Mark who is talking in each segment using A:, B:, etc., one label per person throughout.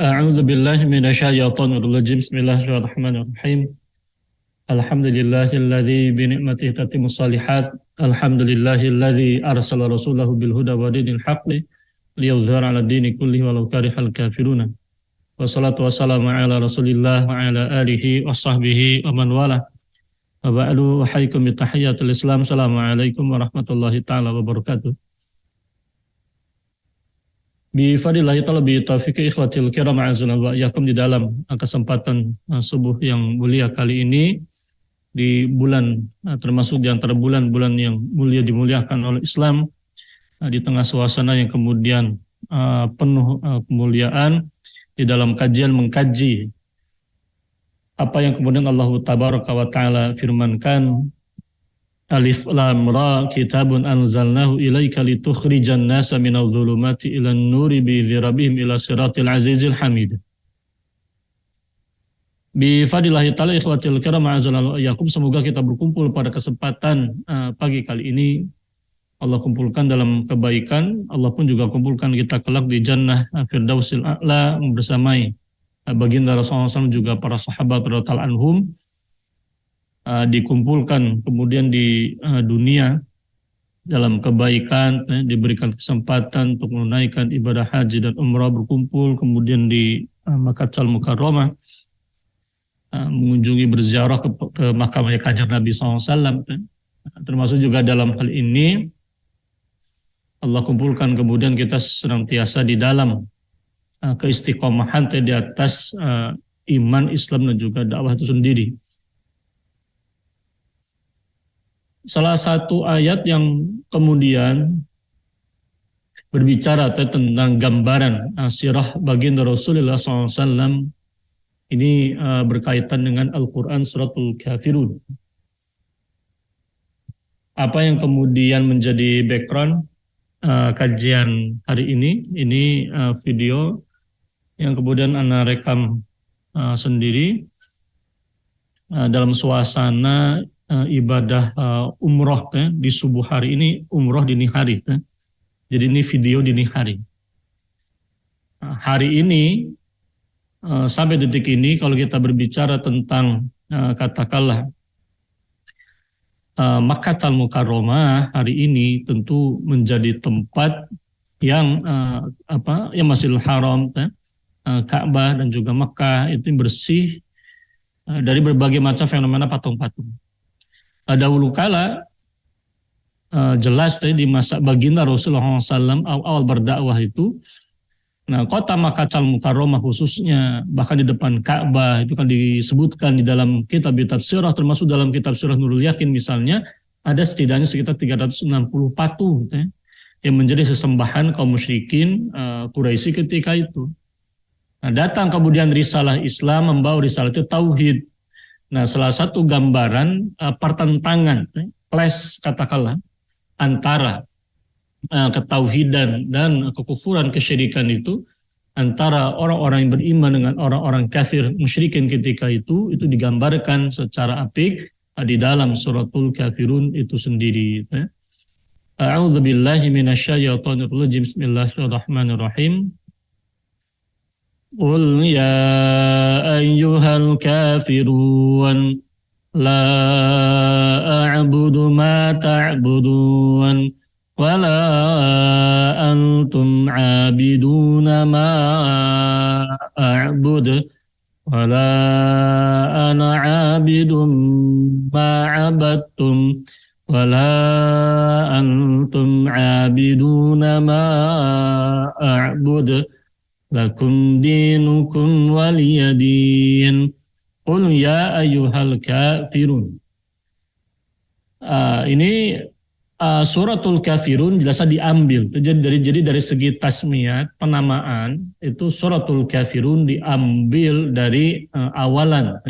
A: A'udzu billahi minasyaitonir rajim. Bismillahirrahmanirrahim. Alhamdulillahilladzi bi ni'matihi tatimmus shalihat. Alhamdulillahilladzi arsala rasulahu bil huda wa dinil haqqi liyudhhira 'ala dini kullihi walau karihal kafirun. Wassalatu wassalamu ala Rasulillah wa ala alihi wa sahbihi wa man wala. Wa ba'du, uhayyikum bi tahiyyatil Islam. Assalamualaikum warahmatullahi taala wabarakatuh. Bifadillahi ta'ala bi taufiqi ikhwatil kiram a'azana wa iyyakum di dalam kesempatan subuh yang mulia kali ini di bulan termasuk di antara bulan-bulan yang mulia dimuliakan oleh Islam, di tengah suasana yang kemudian penuh kemuliaan di dalam kajian mengkaji apa yang kemudian Allah tabaraka wa taala firmankan. Alif lam ra kitabun anzalnahu ilaika litukhrijan nasa minadh dhulumati ilan nuri bi'izni rabbihim ila siratil azizil hamid. Bi fadilahi ta'ala ikhwatil kiram a'azallahu iyyakum, semoga kita berkumpul pada kesempatan pagi kali ini. Allah kumpulkan dalam kebaikan, Allah pun juga kumpulkan kita kelak di jannah firdausil a'la bersamai baginda Rasulullah SAW juga para sahabat radhiyallahu anhum. Dikumpulkan kemudian di dunia dalam kebaikan, diberikan kesempatan untuk menunaikan ibadah haji dan umrah, berkumpul kemudian di Makkahul Mukarramah, mengunjungi berziarah ke makamnya Kanjeng Nabi SAW. Termasuk juga dalam hal ini Allah kumpulkan kemudian kita senantiasa di dalam keistiqomahan di atas iman, Islam dan juga dakwah itu sendiri. Salah satu ayat yang kemudian berbicara tentang gambaran sirah baginda Rasulullah SAW ini berkaitan dengan Al-Quran suratul Kafirun. Apa yang kemudian menjadi background kajian hari ini? Ini video yang kemudian Ana rekam sendiri dalam suasana ibadah umroh di subuh hari ini, umroh dini hari. Jadi ini video dini hari. Hari ini sampai detik ini kalau kita berbicara tentang katakanlah Makkahul Mukarramah hari ini tentu menjadi tempat yang yang Masjidil Haram, Ka'bah dan juga Makkah itu bersih dari berbagai macam fenomena patung-patung. Dahulu kala jelas di masa baginda Rasulullah SAW awal berdakwah itu, nah kota Makkahul Mukarramah khususnya bahkan di depan Ka'bah itu kan disebutkan di dalam kitab-kitab sirah, termasuk dalam kitab sirah Nurul Yakin misalnya, ada setidaknya sekitar 360 patung yang menjadi sesembahan kaum musyrikin Quraisy ketika itu. Nah, datang kemudian risalah Islam membawa risalah itu tauhid. Nah, salah satu gambaran pertentangan, clash katakanlah, antara ketauhidan dan kekufuran kesyirikan itu, antara orang-orang yang beriman dengan orang-orang kafir musyrikin ketika itu digambarkan secara apik di dalam suratul Kafirun itu sendiri. A'udzu billahi minasyaitonir rajim. Bismillahirrahmanirrahim. Qul ya ayyuhal kafirun la a'budu ma ta'budun wa la antum 'abiduna ma a'budu wa la ana 'abidun ma 'abadtum wa la antum 'abiduna ma a'budu lakum dinukum waliyadin. Qul ya ayyuhal kafirun. Ini suratul Kafirun jelasnya diambil. Jadi dari segi tasmiyat, penamaan, itu suratul Kafirun diambil dari awalan.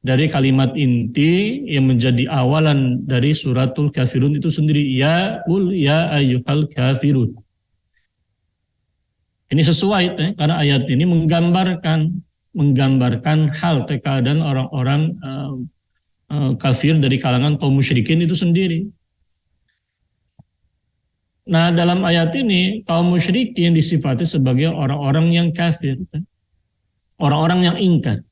A: Dari kalimat inti yang menjadi awalan dari suratul Kafirun itu sendiri. Ya qul ya ayyuhal kafirun. Ini sesuai karena ayat ini menggambarkan hal keadaan orang-orang kafir dari kalangan kaum musyrikin itu sendiri. Nah, dalam ayat ini kaum musyrikin disifati sebagai orang-orang yang kafir, orang-orang yang ingkar.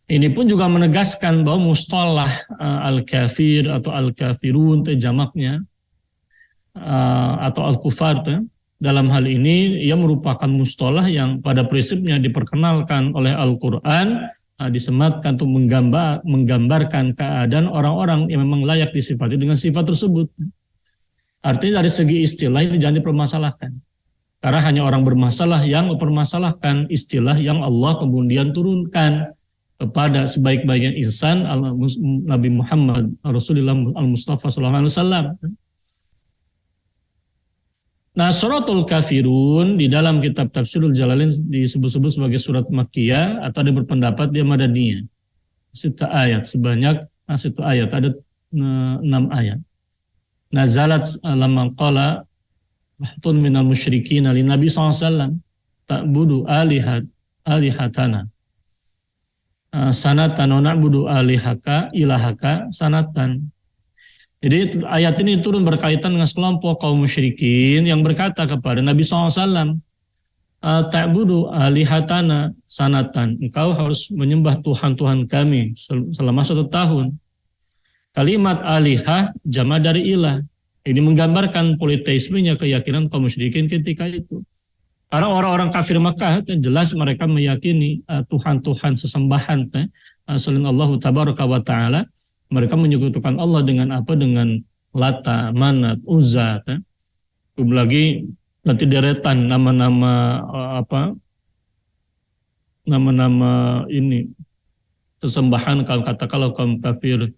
A: Ini pun juga menegaskan bahwa mustalah al-kafir atau al-kafirun jamaknya atau al-kufar dalam hal ini ia merupakan mustalah yang pada prinsipnya diperkenalkan oleh Al-Qur'an, disematkan untuk menggambarkan keadaan orang-orang yang memang layak disifati dengan sifat tersebut. Artinya dari segi istilah ini jangan dipermasalahkan. Karena hanya orang bermasalah yang mempermasalahkan istilah yang Allah kemudian turunkan kepada sebaik-baiknya insan Nabi Muhammad Rasulullah Al-Mustafa SAW. Nah, suratul kafirun di dalam kitab Tafsirul Jalalain disebut-sebut sebagai surat Makkiyah atau ada berpendapat dia Madaniyah. Sita ayat, sebanyak satu ayat, ada 6 ayat. Nazalat lamma qala wahtun minal musyrikin li Nabi SAW ta'budu alihatana sanatan wa na'budu alihaka ilahaka sanatan. Jadi ayat ini turun berkaitan dengan sekelompok kaum musyrikin yang berkata kepada Nabi SAW, ta'budu alihatana sanatan, engkau harus menyembah Tuhan-Tuhan kami selama 1 tahun. Kalimat alihah jama dari ilah. Ini menggambarkan politeismenya keyakinan kaum musyrikin ketika itu. Karena orang-orang kafir Makkah jelas mereka meyakini Tuhan-Tuhan sesembahan selain Allah tabaraka wa ta'ala. Mereka menyekutukan Allah dengan apa? Dengan Lata, Manat, Uzza. Belum lagi nanti deretan nama-nama nama-nama ini sesembahan kalau kaum kafir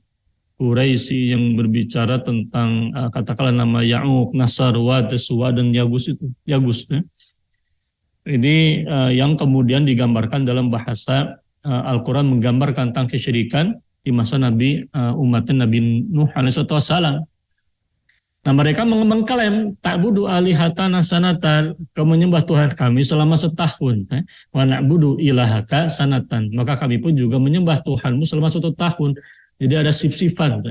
A: Quraisy yang berbicara tentang katakanlah nama Ya'uq, Nasar, Wad, Suwa dan Yagus itu. Yagus. Ini yang kemudian digambarkan dalam bahasa Al-Quran menggambarkan tentang kesyirikan di masa Nabi umatnya Nabi Nuh alaihissalam. Nah, mereka mengklaim ta'budu alihatana sanatan, kau menyembah Tuhan kami selama 1 tahun, wa na'budu ilahaka sanatan, maka kami pun juga menyembah Tuhanmu selama 1 tahun. Jadi ada sif-sifan.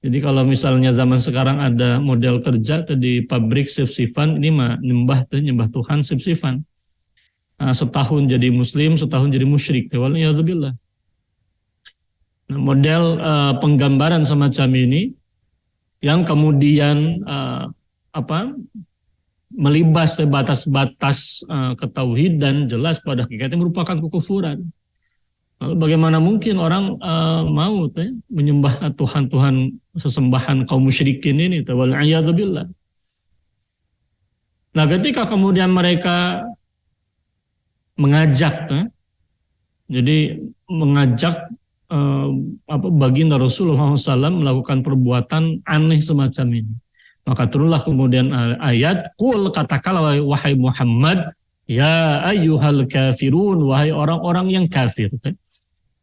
A: Jadi kalau misalnya zaman sekarang ada model kerja di pabrik sif-sifan, ini mah nyembah Tuhan sif-sifan. Setahun jadi muslim, setahun jadi musyrik. Waliyadzubillah. Nah, model penggambaran semacam ini yang kemudian melibas batas-batas ketauhidan jelas pada hakikatnya merupakan kekufuran. Lalu bagaimana mungkin orang mau menyembah Tuhan-Tuhan sesembahan kaum musyrikin ini? Waliyadzubillah. Nah, ketika kemudian mereka mengajak, jadi mengajak baginda Rasulullah SAW melakukan perbuatan aneh semacam ini. Maka turunlah kemudian ayat, qul katakanlah wahai Muhammad, ya ayyuhal kafirun, wahai orang-orang yang kafir.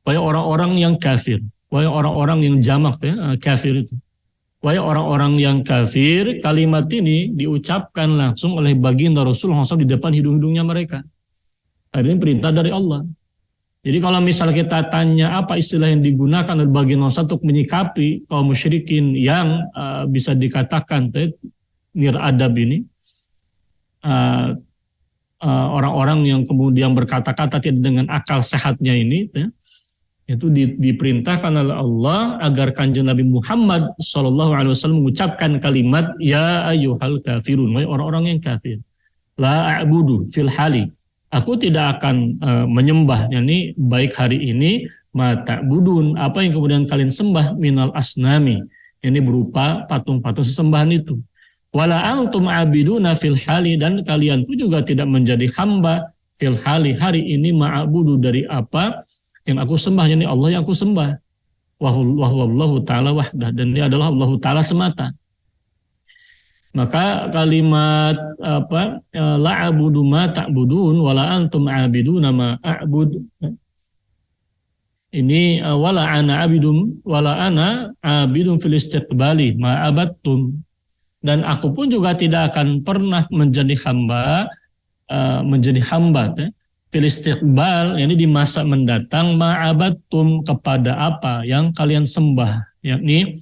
A: Wahai orang-orang yang kafir. Wahai orang-orang yang jamak kafir itu. Wahai orang-orang yang kafir, kalimat ini diucapkan langsung oleh baginda Rasulullah SAW di depan hidung-hidungnya mereka. Ini perintah dari Allah. Jadi kalau misal kita tanya apa istilah yang digunakan oleh baginda Rasul untuk menyikapi kaum musyrikin yang bisa dikatakan niradab ini, orang-orang yang kemudian berkata-kata tidak dengan akal sehatnya ini, itu diperintahkan oleh Allah agar kanjeng Nabi Muhammad SAW mengucapkan kalimat ya ayyuhal kafirun, wahai orang-orang yang kafir, la a'budu fil hali, aku tidak akan menyembah, yakni baik hari ini ma ta'budun, apa yang kemudian kalian sembah minal asnami, ini berupa patung-patung sesembahan itu, wala antum abiduna fil hali, dan kalian pun juga tidak menjadi hamba fil hali hari ini ma'abudu dari apa yang aku sembah, yakni Allah yang aku sembah, wallahu ta'ala wahdah, dan dia adalah Allah ta'ala semata. Maka kalimat la a'budu ma ta'budun wala antum a'biduna ma a'bud, ini wala ana abidum fil istiqbali ma abattum, dan aku pun juga tidak akan pernah menjadi hamba fil istiqbal, ini di masa mendatang, ma abattum, kepada apa yang kalian sembah, yakni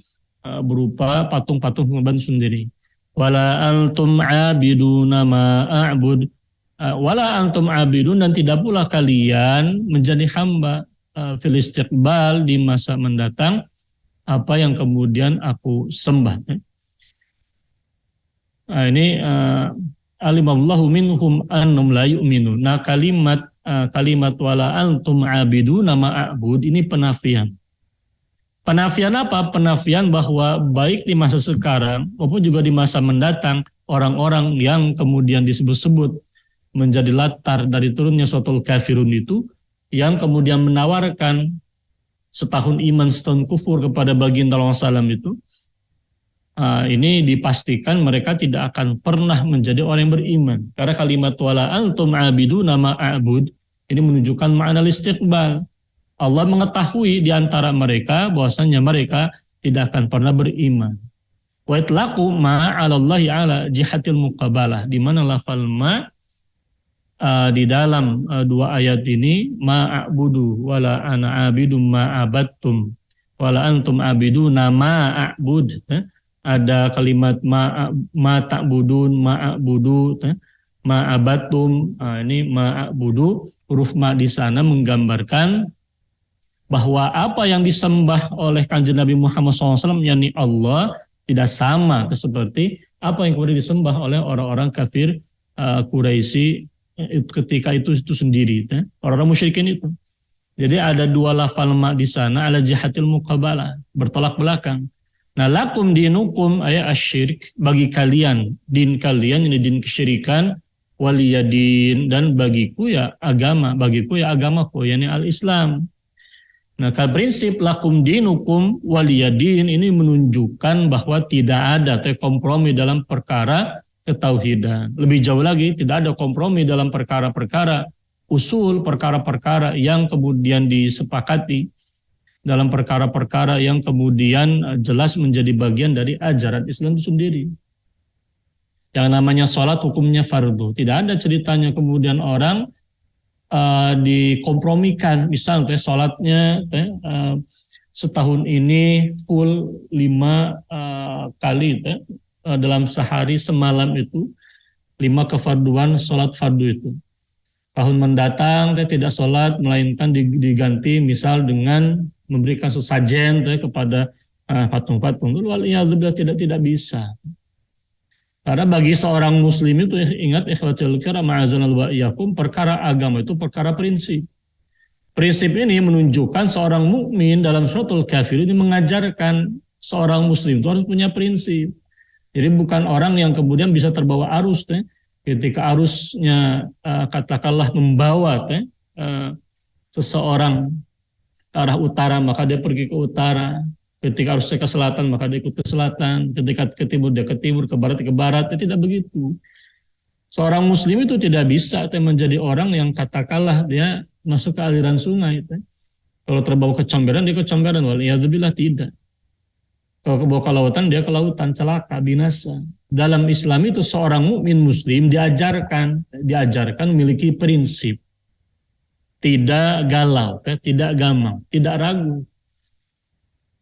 A: berupa patung-patung sendiri. wala antum abiduna ma a'bud. Wala antum abidun, dan tidak pula kalian menjadi hamba fil istiqbal, di masa mendatang, apa yang kemudian aku sembah. Ini alimallahu minhum annum la yu'minu. Nah, kalimat wala antum abiduna ma a'bud ini penafian. Penafian apa? Penafian bahwa baik di masa sekarang maupun juga di masa mendatang, orang-orang yang kemudian disebut-sebut menjadi latar dari turunnya suratul kafirun itu, yang kemudian menawarkan setahun iman setahun kufur kepada baginda SAW itu, ini dipastikan mereka tidak akan pernah menjadi orang yang beriman. Karena kalimat wala antum abiduna ma a'bud ini menunjukkan makna istiqbal. Allah mengetahui di antara mereka bahwasanya mereka tidak akan pernah beriman. Wa itlaqu ma 'alallahi 'ala jihatil muqabalah, di mana lafal ma di dalam dua ayat ini, ma a'budu wala ana abidum ma abattum wala antum abiduna ma a'bud. Ada kalimat ma ta'budun, ma a'budu, ma abattum. Ini ma a'budu, huruf ma di sana menggambarkan bahwa apa yang disembah oleh Kanjeng Nabi Muhammad SAW, yakni Allah, tidak sama seperti apa yang kemudian disembah oleh orang-orang kafir Quraisy ketika itu sendiri, orang-orang musyrikin itu. Jadi ada dua lafal ma di sana ala jihatil muqabalah, bertolak belakang. Nah, lakum dinukum ayat asyirk, bagi kalian din kalian, ini din kesyirikan, waliyadin, dan bagiku ya agamaku, yakni al-Islam. Nah, prinsip lakum dinukum waliyadin ini menunjukkan bahwa tidak ada kompromi dalam perkara ketauhidan. Lebih jauh lagi, tidak ada kompromi dalam perkara-perkara usul, perkara-perkara yang kemudian disepakati, dalam perkara-perkara yang kemudian jelas menjadi bagian dari ajaran Islam itu sendiri. Yang namanya sholat hukumnya fardu. Tidak ada ceritanya kemudian orang dikompromikan, misalnya sholatnya setahun ini full 5 kali dalam sehari semalam itu, 5 kefarduan sholat fardu itu. Tahun mendatang tidak sholat, melainkan diganti misal dengan memberikan sesajen kepada patung-patung. Waliyadzubillah, tidak bisa. Karena bagi seorang muslim itu, ingat ikhwatul kiram ma'azanallahu wa iyyakum, perkara agama itu perkara prinsip. Prinsip ini menunjukkan seorang mukmin dalam suratul kafir ini mengajarkan seorang muslim itu harus punya prinsip. Jadi bukan orang yang kemudian bisa terbawa arus. Ketika arusnya katakanlah membawa seseorang ke arah utara, maka dia pergi ke utara. Ketika harusnya ke selatan, maka dia ikut ke selatan. Ketika ke timur, dia ke timur, ke barat, ke barat. Tidak begitu. Seorang muslim itu tidak bisa menjadi orang yang katakanlah dia masuk ke aliran sungai. Kalau terbawa ke comberan, dia ke comberan. Waliyadzubillah, tidak. Kalau kebawa ke lautan, dia ke lautan, celaka, binasa. Dalam Islam itu seorang mukmin muslim diajarkan memiliki prinsip. Tidak galau, tidak gamang, tidak ragu.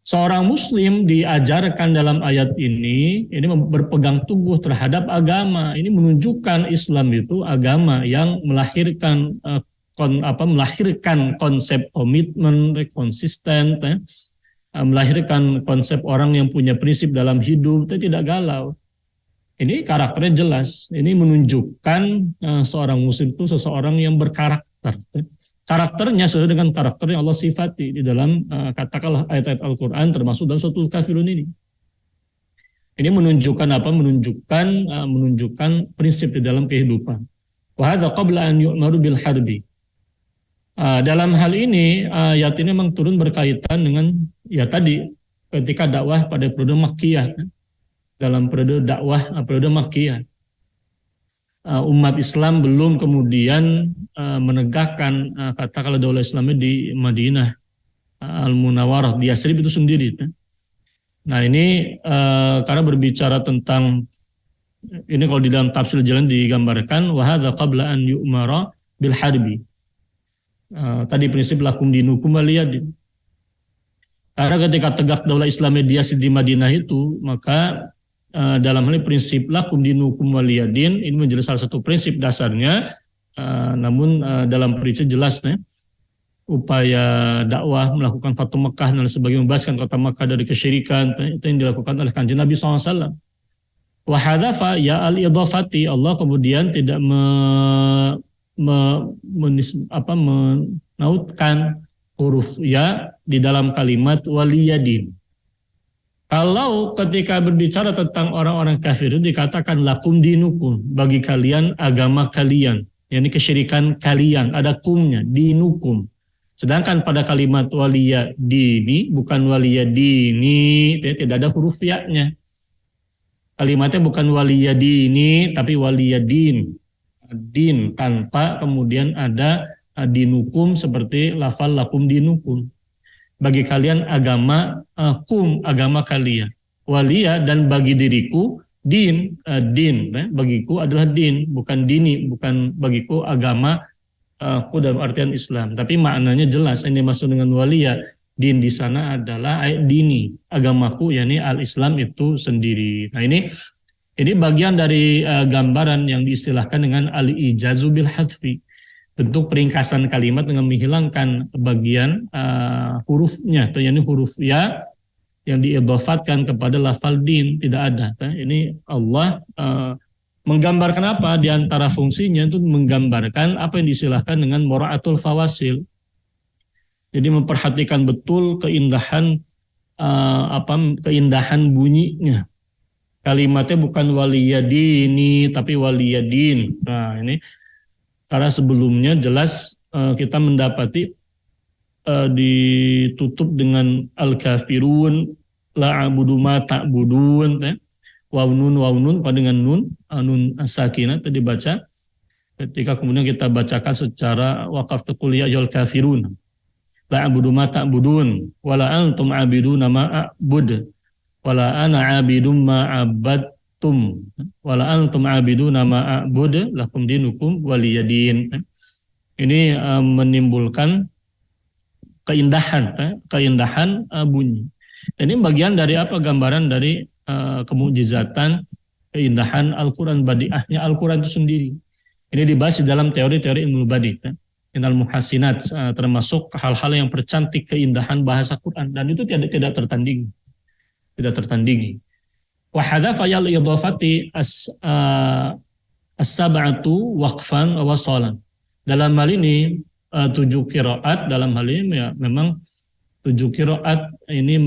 A: Seorang muslim diajarkan dalam ayat ini berpegang teguh terhadap agama. Ini menunjukkan Islam itu agama yang melahirkan konsep komitmen, konsisten, melahirkan konsep orang yang punya prinsip dalam hidup, tidak galau. Ini karakternya jelas. Ini menunjukkan seorang muslim itu seseorang yang berkarakter. Karakternya sesuai dengan karakter yang Allah sifati di dalam katakanlah ayat-ayat Al-Quran, termasuk dalam suratul kafirun ini. Ini menunjukkan apa? Menunjukkan prinsip di dalam kehidupan. Wa hadza qabla an yu'maru bil harbi. Dalam hal ini ayat ini memang turun berkaitan dengan ya tadi ketika dakwah pada periode Makkiyah. Dalam periode dakwah periode Makkiyah. Umat Islam belum kemudian menegakkan katakanlah daulah Islamnya di Madinah Al-Munawwarah, di Yasrib itu sendiri. Nah ini karena berbicara tentang ini, kalau di dalam tafsir jalan digambarkan wa hadza qabla an yu'mara bil harbi. Tadi prinsip lakum dinukum waliyadin. Karena ketika tegak daulah Islamnya di Yasrib di Madinah itu, maka dalam hal ini prinsip lakum dinukum waliyadin ini menjadi salah satu prinsip dasarnya. Namun dalam prinsip jelas upaya dakwah melakukan Fatu Mekah dan sebagainya membebaskan kota Mekah dari kesyirikan itu yang dilakukan oleh Kanjeng Nabi SAW. Wa hadzafa ya al-idhafati, Allah kemudian tidak menautkan huruf ya di dalam kalimat waliyadin. Kalau ketika berbicara tentang orang-orang kafir itu dikatakan lakum dinukum, bagi kalian agama kalian, yakni kesyirikan kalian, ada kumnya, dinukum. Sedangkan pada kalimat waliyadini bukan waliyadini, tidak ada huruf ya-nya. Kalimatnya bukan waliyadini tapi waliyadin. Din tanpa kemudian ada dinukum seperti lafal lakum dinukum. Bagi kalian agama kum, agama kalian. Waliya dan bagi diriku din, bagiku adalah din, bukan dini, bukan bagiku agama aku dalam artian Islam. Tapi maknanya jelas, ini maksud dengan waliya. Din di sana adalah dini, agamaku, yakni al-Islam itu sendiri. Nah ini bagian dari gambaran yang diistilahkan dengan al-ijazu bil hadfi. Bentuk peringkasan kalimat dengan menghilangkan bagian hurufnya, atau yakni huruf ya yang diidhafatkan kepada lafal din, tidak ada. Ini Allah menggambarkan apa? Di antara fungsinya itu menggambarkan apa yang disilahkan dengan mura'atul fawasil. Jadi memperhatikan betul keindahan keindahan bunyinya. Kalimatnya bukan waliyadini tapi waliyadin. Nah, ini karena sebelumnya jelas kita mendapati ditutup dengan al-kafirun la a'budu ma ta'budun, wawnun pada dengan nun sakinah tadi baca. Ketika kemudian kita bacakan secara waqaf taqul ya ayyuhal kafirun la a'budu ma ta'budun wala antum 'abiduna ma a'bud wala ana 'abidum ma 'abadtum wala antum 'abiduna ma a'bud lakum dinukum waliyadin. Ini menimbulkan keindahan bunyi. Dan ini bagian dari apa? Gambaran dari kemukjizatan keindahan Al-Quran, badiahnya Al-Quran itu sendiri. Ini dibahas di dalam teori-teori ilmu badi, Innal muhassinat, termasuk hal-hal yang percantik keindahan bahasa Quran, dan itu tidak tertandingi. Wa hadza yal idhafati as-sab'atu waqfan wa wasalan. Dalam hal ini 7 qiraat, dalam hal ini ya, memang 7 qiraat ini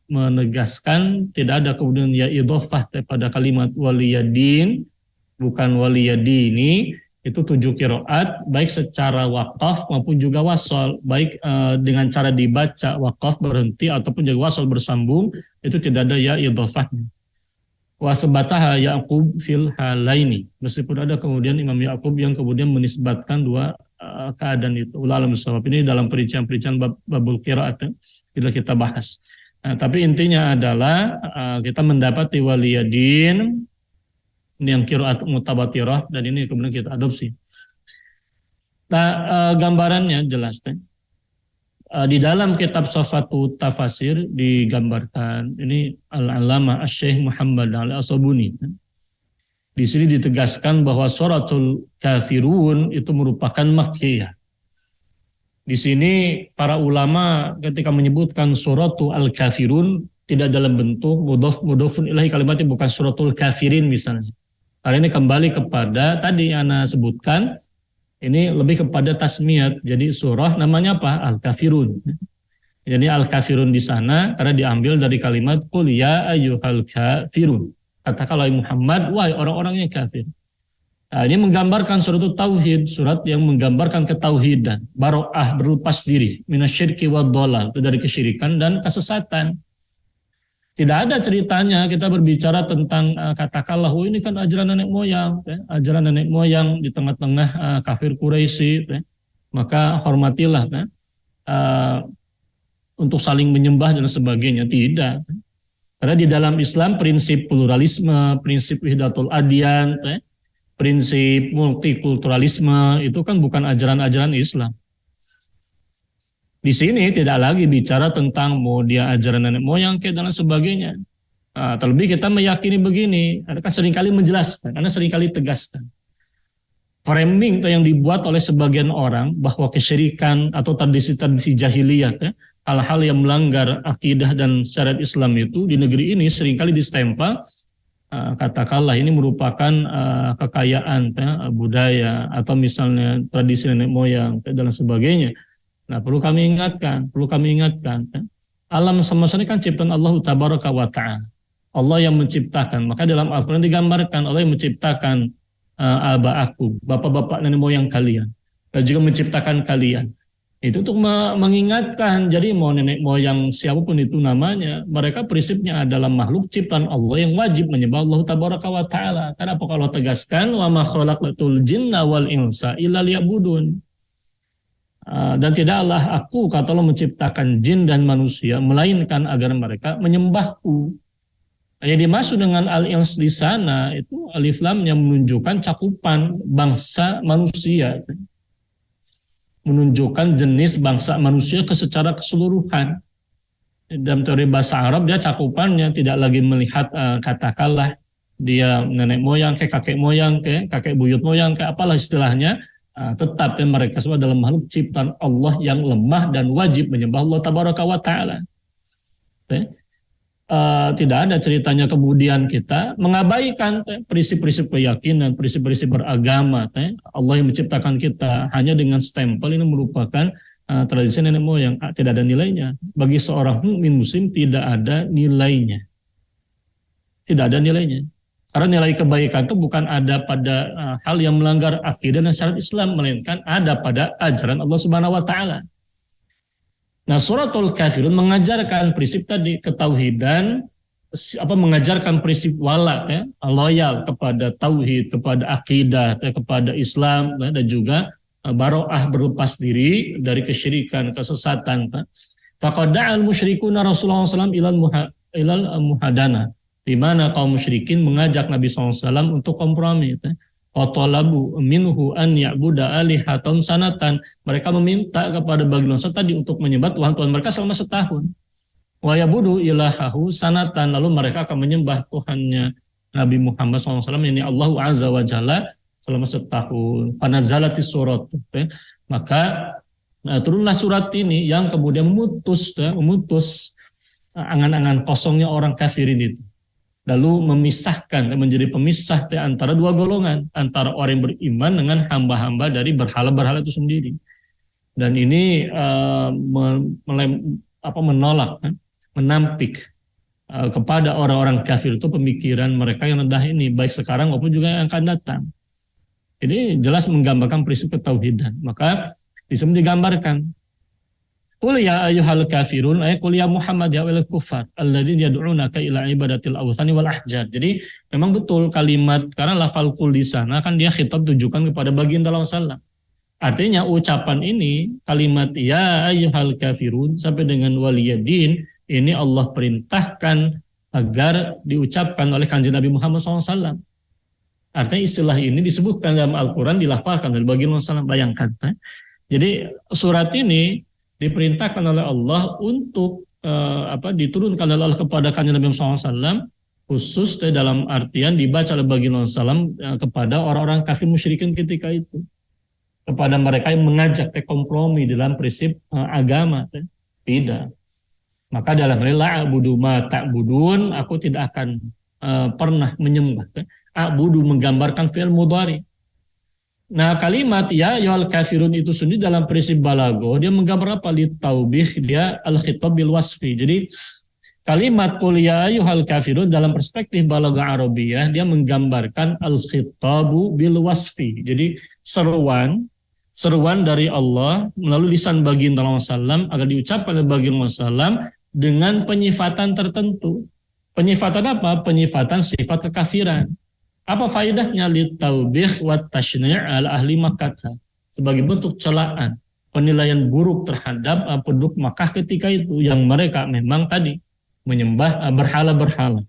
A: menegaskan tidak ada kemudian ya idhofah pada kalimat waliyadin, bukan waliyadini. Itu 7 qiraat baik secara waqaf maupun juga wasal, baik dengan cara dibaca waqaf berhenti ataupun juga wasal bersambung, itu tidak ada ya idhofahnya. Wa sabataha Ya'qub fil halaini, meskipun ada kemudian Imam Ya'qub yang kemudian menisbatkan dua keadaan itu. Ulah alam bisawab. Ini dalam perincian-perincian babul qiraat tidak kita bahas. Nah, tapi intinya adalah kita mendapati waliyadin ini yang qiraat mutabatirah, dan ini kemudian kita adopsi. Nah, gambarannya jelas. Di dalam kitab Safatu Tafasir digambarkan, ini Al-Allamah Asy-Syaikh Muhammad Al-Asabuni. Di sini ditegaskan bahwa suratul kafirun itu merupakan makkiyah. Di sini para ulama ketika menyebutkan suratul al-kafirun tidak dalam bentuk mudhofun ilahi, kalimatnya bukan suratul kafirin misalnya. Karena ini kembali kepada tadi yang Ana sebutkan, ini lebih kepada tasmiyat. Jadi surah namanya apa? Al-kafirun. Jadi al-kafirun di sana karena diambil dari kalimat qul ya ayyuhal kafirun. Katakanlah Muhammad, wahai orang-orang yang kafir. Nah, ini menggambarkan surat tauhid, surat yang menggambarkan ketauhidan, baro'ah, berlepas diri, minasyirki wad dhalal, dari kesyirikan dan kesesatan. Tidak ada ceritanya kita berbicara tentang katakanlah ini kan ajaran nenek moyang, ajaran nenek moyang di tengah-tengah kafir Quraisy, maka hormatilah untuk saling menyembah dan sebagainya. Tidak. Karena di dalam Islam prinsip pluralisme, prinsip wahdatul adyan, prinsip multikulturalisme itu kan bukan ajaran-ajaran Islam. Di sini tidak lagi bicara tentang mau dia ajaran nenek moyang dan sebagainya. Terlebih kita meyakini begini, karena kan seringkali menjelaskan, karena seringkali tegaskan. Framing yang dibuat oleh sebagian orang bahwa kesyirikan atau tradisi-tradisi jahiliyah, hal-hal yang melanggar akidah dan syariat Islam itu di negeri ini seringkali distempel, katakanlah ini merupakan kekayaan budaya atau misalnya tradisi nenek moyang dan sebagainya. Nah, perlu kami ingatkan, alam semesta ini kan ciptaan Allah Tabaraka wa Ta'ala. Allah yang menciptakan. Maka dalam Al-Quran digambarkan Allah yang menciptakan aba'akum, bapak-bapak nenek moyang kalian. Dan juga menciptakan kalian. Itu untuk mengingatkan, jadi mau nenek moyang siapapun itu namanya, mereka prinsipnya adalah makhluk ciptaan Allah yang wajib menyembah Allah Tabaraka wa Ta'ala. Kenapa kalau tegaskan, wa ma khalaqatul jinna wal insa illa liya'budun. Dan tidaklah aku, kata Allah, menciptakan jin dan manusia, melainkan agar mereka menyembahku. Yang dimaksud dengan al-ins di sana itu alif lam yang menunjukkan cakupan bangsa manusia, menunjukkan jenis bangsa manusia secara keseluruhan. Dalam teori bahasa Arab dia cakupannya tidak lagi melihat katakanlah dia nenek moyang, kakek moyang, kakek buyut moyang, apalah istilahnya, tetap mereka semua dalam makhluk ciptaan Allah yang lemah dan wajib menyembah Allah Tabaraka wa Ta'ala. Tidak ada ceritanya kemudian kita mengabaikan prinsip-prinsip keyakinan, prinsip-prinsip beragama. Allah yang menciptakan kita hanya dengan stempel ini merupakan tradisi nenek moyang, tidak ada nilainya. Bagi seorang mukmin muslim tidak ada nilainya. Tidak ada nilainya. Karena nilai kebaikan itu bukan ada pada hal yang melanggar akidah dan syariat Islam, melainkan ada pada ajaran Allah Subhanahu wa Ta'ala. Nah, suratul Kafirun mengajarkan prinsip tadi ketauhidan, mengajarkan prinsip wala, loyal kepada tauhid, kepada akidah, kepada Islam, dan juga baro'ah, berlepas diri dari kesyirikan, kesesatan. Faqad da'al musyrikuna Rasulullah SAW ilal muhadana, di mana kaum musyrikin mengajak Nabi SAW untuk kompromi. Watolabu minhu an ya'buda alihatan sanatan. Mereka meminta kepada baginda tadi untuk menyembah Tuhan mereka selama setahun. Wa yabudu ilahahu sanatan. Lalu mereka akan menyembah Tuhannya Nabi Muhammad SAW, yakni Allah Azza wa Jalla, selama setahun. Fanazalati surat. Maka turunlah surat ini yang kemudian memutus angan-angan kosongnya orang kafirin itu. Lalu memisahkan, menjadi pemisah antara dua golongan, antara orang yang beriman dengan hamba-hamba dari berhala-berhala itu sendiri. Dan ini menolak, menampik kepada orang-orang kafir itu pemikiran mereka yang rendah ini, baik sekarang maupun juga yang akan datang. Ini jelas menggambarkan prinsip ketauhidan. Maka bisa digambarkan, qul ya ayyuhal kafirun, qul ya Muhammad ya wal kufar alladzina yad'unaka ila ibadatil awthani wal ahjar. Jadi memang betul kalimat, karena lafal qul di sana kan dia khitab tujukan kepada baginda sallallahu. Artinya ucapan ini, kalimat ya ayyuhal kafirun sampai dengan waliyadin, ini Allah perintahkan agar diucapkan oleh kanjeng Nabi Muhammad SAW. Artinya istilah ini disebutkan dalam Al-Quran, dilafalkan oleh baginda SAW. Bayangkan. Jadi surat ini diperintahkan oleh Allah untuk diturunkan oleh Allah kepada kanjeng Nabi Muhammad SAW, khusus dalam artian dibaca oleh baginda SAW kepada orang-orang kafir musyrikin ketika itu, kepada mereka yang mengajak kompromi dalam prinsip agama. Tidak. Maka dalam la'abudu ma ta'budun, aku tidak akan pernah menyembah. A'budu menggambarkan fi'il mudhari. Nah, kalimat ya ayyuhal kafirun itu sendiri dalam prinsip balago dia menggambar apa? Litaubih, dia al-khitab bil wasfi. Jadi kalimat qul ya ayyuhal kafirun dalam perspektif balago Arabiyah dia menggambarkan al-khitabu bil wasfi. Jadi seruan dari Allah melalui lisan baginda SAW agar diucapkan oleh baginda SAW dengan penyifatan tertentu. Penyifatan apa? Penyifatan sifat kekafiran. Apa faedahnya? Litaubih wa tashni' ala ahli Makkah, sebagai bentuk celaan, penilaian buruk terhadap penduduk Makkah ketika itu yang mereka memang tadi menyembah berhala-berhala.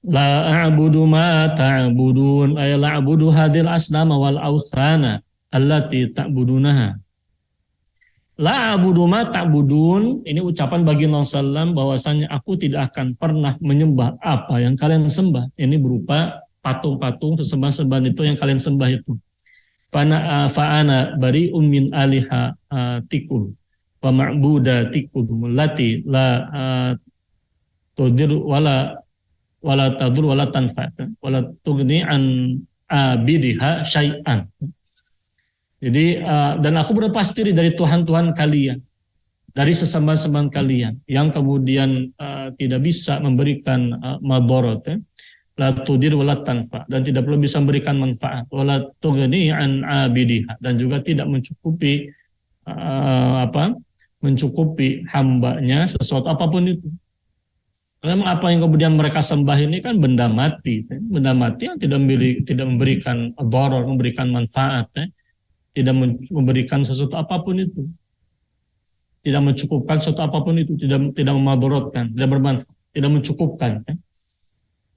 A: La a'budu ma ta'budun, ay la a'budu hadil asnama wal awthana allati ta'budunaha. La abudu ma ta'budun, ini ucapan bagi Nabi sallam bahwasanya aku tidak akan pernah menyembah apa yang kalian sembah. Ini berupa patung-patung, sesembahan-sembahan itu yang kalian sembah itu. Fa'ana bari'um min aliha tikum wa ma'buda tikum lati la tudir wala tadur wala tanfa wala tugni an abidiha syai'an. Jadi dan aku berlepas diri dari Tuhan-Tuhan kalian, dari sesembahan-sembahan kalian yang kemudian tidak bisa memberikan madarat, la tudir wala tanfa, dan tidak perlu bisa memberikan manfaat, wala tughni an abidiha, dan juga tidak mencukupi mencukupi hambanya sesuatu apapun itu. Karena apa yang kemudian mereka sembah ini kan benda mati yang tidak memberikan darar, memberikan manfaat, tidak memberikan sesuatu apapun itu, tidak mencukupkan sesuatu apapun itu, tidak memadaratkan, tidak bermanfaat, tidak mencukupkan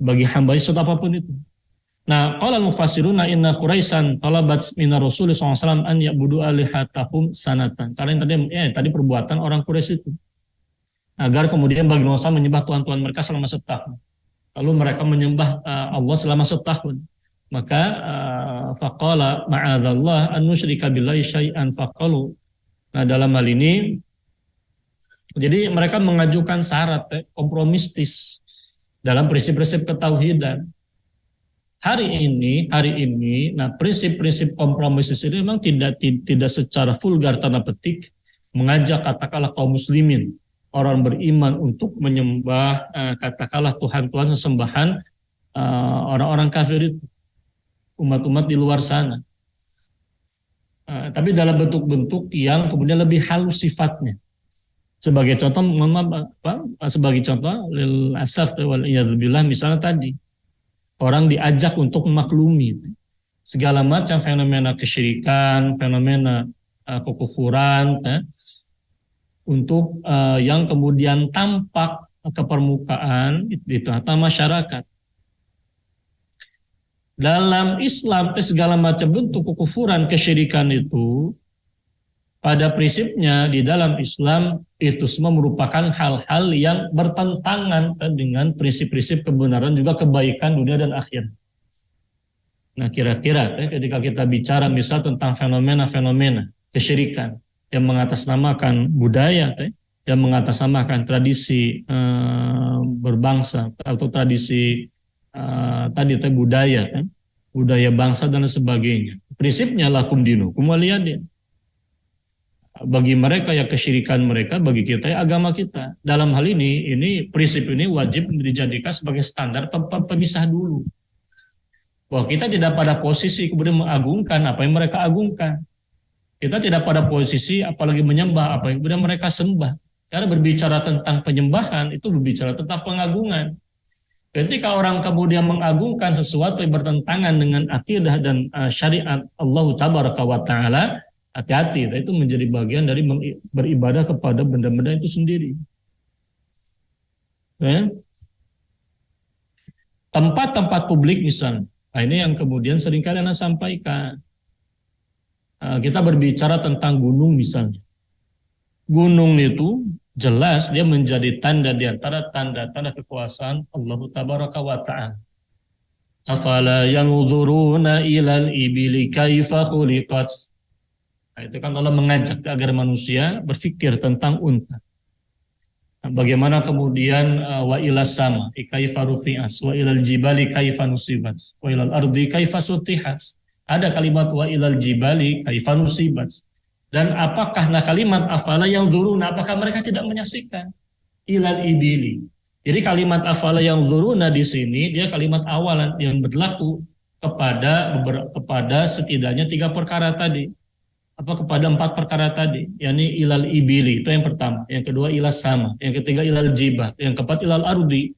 A: bagi hamba sesuatu apapun itu. Nah, qala al-mufassiruna inna Quraisyan talabat min Rasul sallallahu alaihi wasallam an ya'budu alihatahum sanatan. Karena tadi perbuatan orang Quraisy itu agar kemudian bagi Musa menyembah tuhan-tuhan mereka selama setahun. Lalu mereka menyembah Allah selama setahun. Maka faqala ma'adzallah an nusyrika billahi syai'an faqalu. Nah, dalam hal ini jadi mereka mengajukan syarat kompromistis dalam prinsip-prinsip ketauhidan. Hari ini, nah prinsip-prinsip kompromistis ini memang tidak secara vulgar tanda petik mengajak katakanlah kaum muslimin, orang beriman untuk menyembah katakanlah tuhan-tuhan sesembahan orang-orang kafir itu, umat-umat di luar sana. Tapi dalam bentuk-bentuk yang kemudian lebih halus sifatnya. Sebagai contoh, lil asaf wal iyadzubillah, misalnya tadi orang diajak untuk memaklumi segala macam fenomena kesyirikan, fenomena kekufuran, untuk yang kemudian tampak ke permukaan di tengah masyarakat. Dalam Islam, segala macam bentuk kekufuran, kesyirikan itu pada prinsipnya di dalam Islam itu semua merupakan hal-hal yang bertentangan dengan prinsip-prinsip kebenaran juga kebaikan dunia dan akhirat. Nah, kira-kira ketika kita bicara misal tentang fenomena-fenomena kesyirikan yang mengatasnamakan budaya, yang mengatasnamakan tradisi berbangsa atau tradisi budaya, budaya bangsa dan sebagainya. Prinsipnya lakum dinukum waliyadin. Bagi mereka ya kesyirikan mereka, bagi kita ya agama kita. Dalam hal ini prinsip ini wajib dijadikan sebagai standar pemisah dulu. Bahwa kita tidak pada posisi kemudian mengagungkan apa yang mereka agungkan. Kita tidak pada posisi apalagi menyembah apa yang kemudian mereka sembah. Karena berbicara tentang penyembahan itu berbicara tentang pengagungan. Ketika orang kemudian mengagungkan sesuatu yang bertentangan dengan akidah dan syariat Allah Tabaraka wa Ta'ala, hati-hati, itu menjadi bagian dari beribadah kepada benda-benda itu sendiri. Tempat-tempat publik misalnya, nah ini yang kemudian seringkali Anda sampaikan. Kita berbicara tentang gunung misalnya. Gunung itu jelas dia menjadi tanda di antara tanda-tanda kekuasaan Allah Tabaraka wa Ta'ala. Afala yanzuruna ilal ibili kaifa khuliqat. Nah, itu kan Allah mengajak agar manusia berpikir tentang unta. Nah, bagaimana kemudian wa ilas sama kaifa rufi'as, wa ilal jibali kaifa nusibat, wa ilal ardi kaifa sutihat. Ada kalimat wa ilal jibali kaifa nusibat. Dan apakah kalimat afala yang zuruna, apakah mereka tidak menyaksikan? Ilal ibili. Jadi kalimat afala yang zuruna di sini dia kalimat awalan yang berlaku kepada setidaknya 3 perkara tadi. Kepada 4 perkara tadi, yakni ilal ibili, itu yang pertama, yang kedua ilas sama, yang ketiga ilal jibah, yang keempat ilal ardi,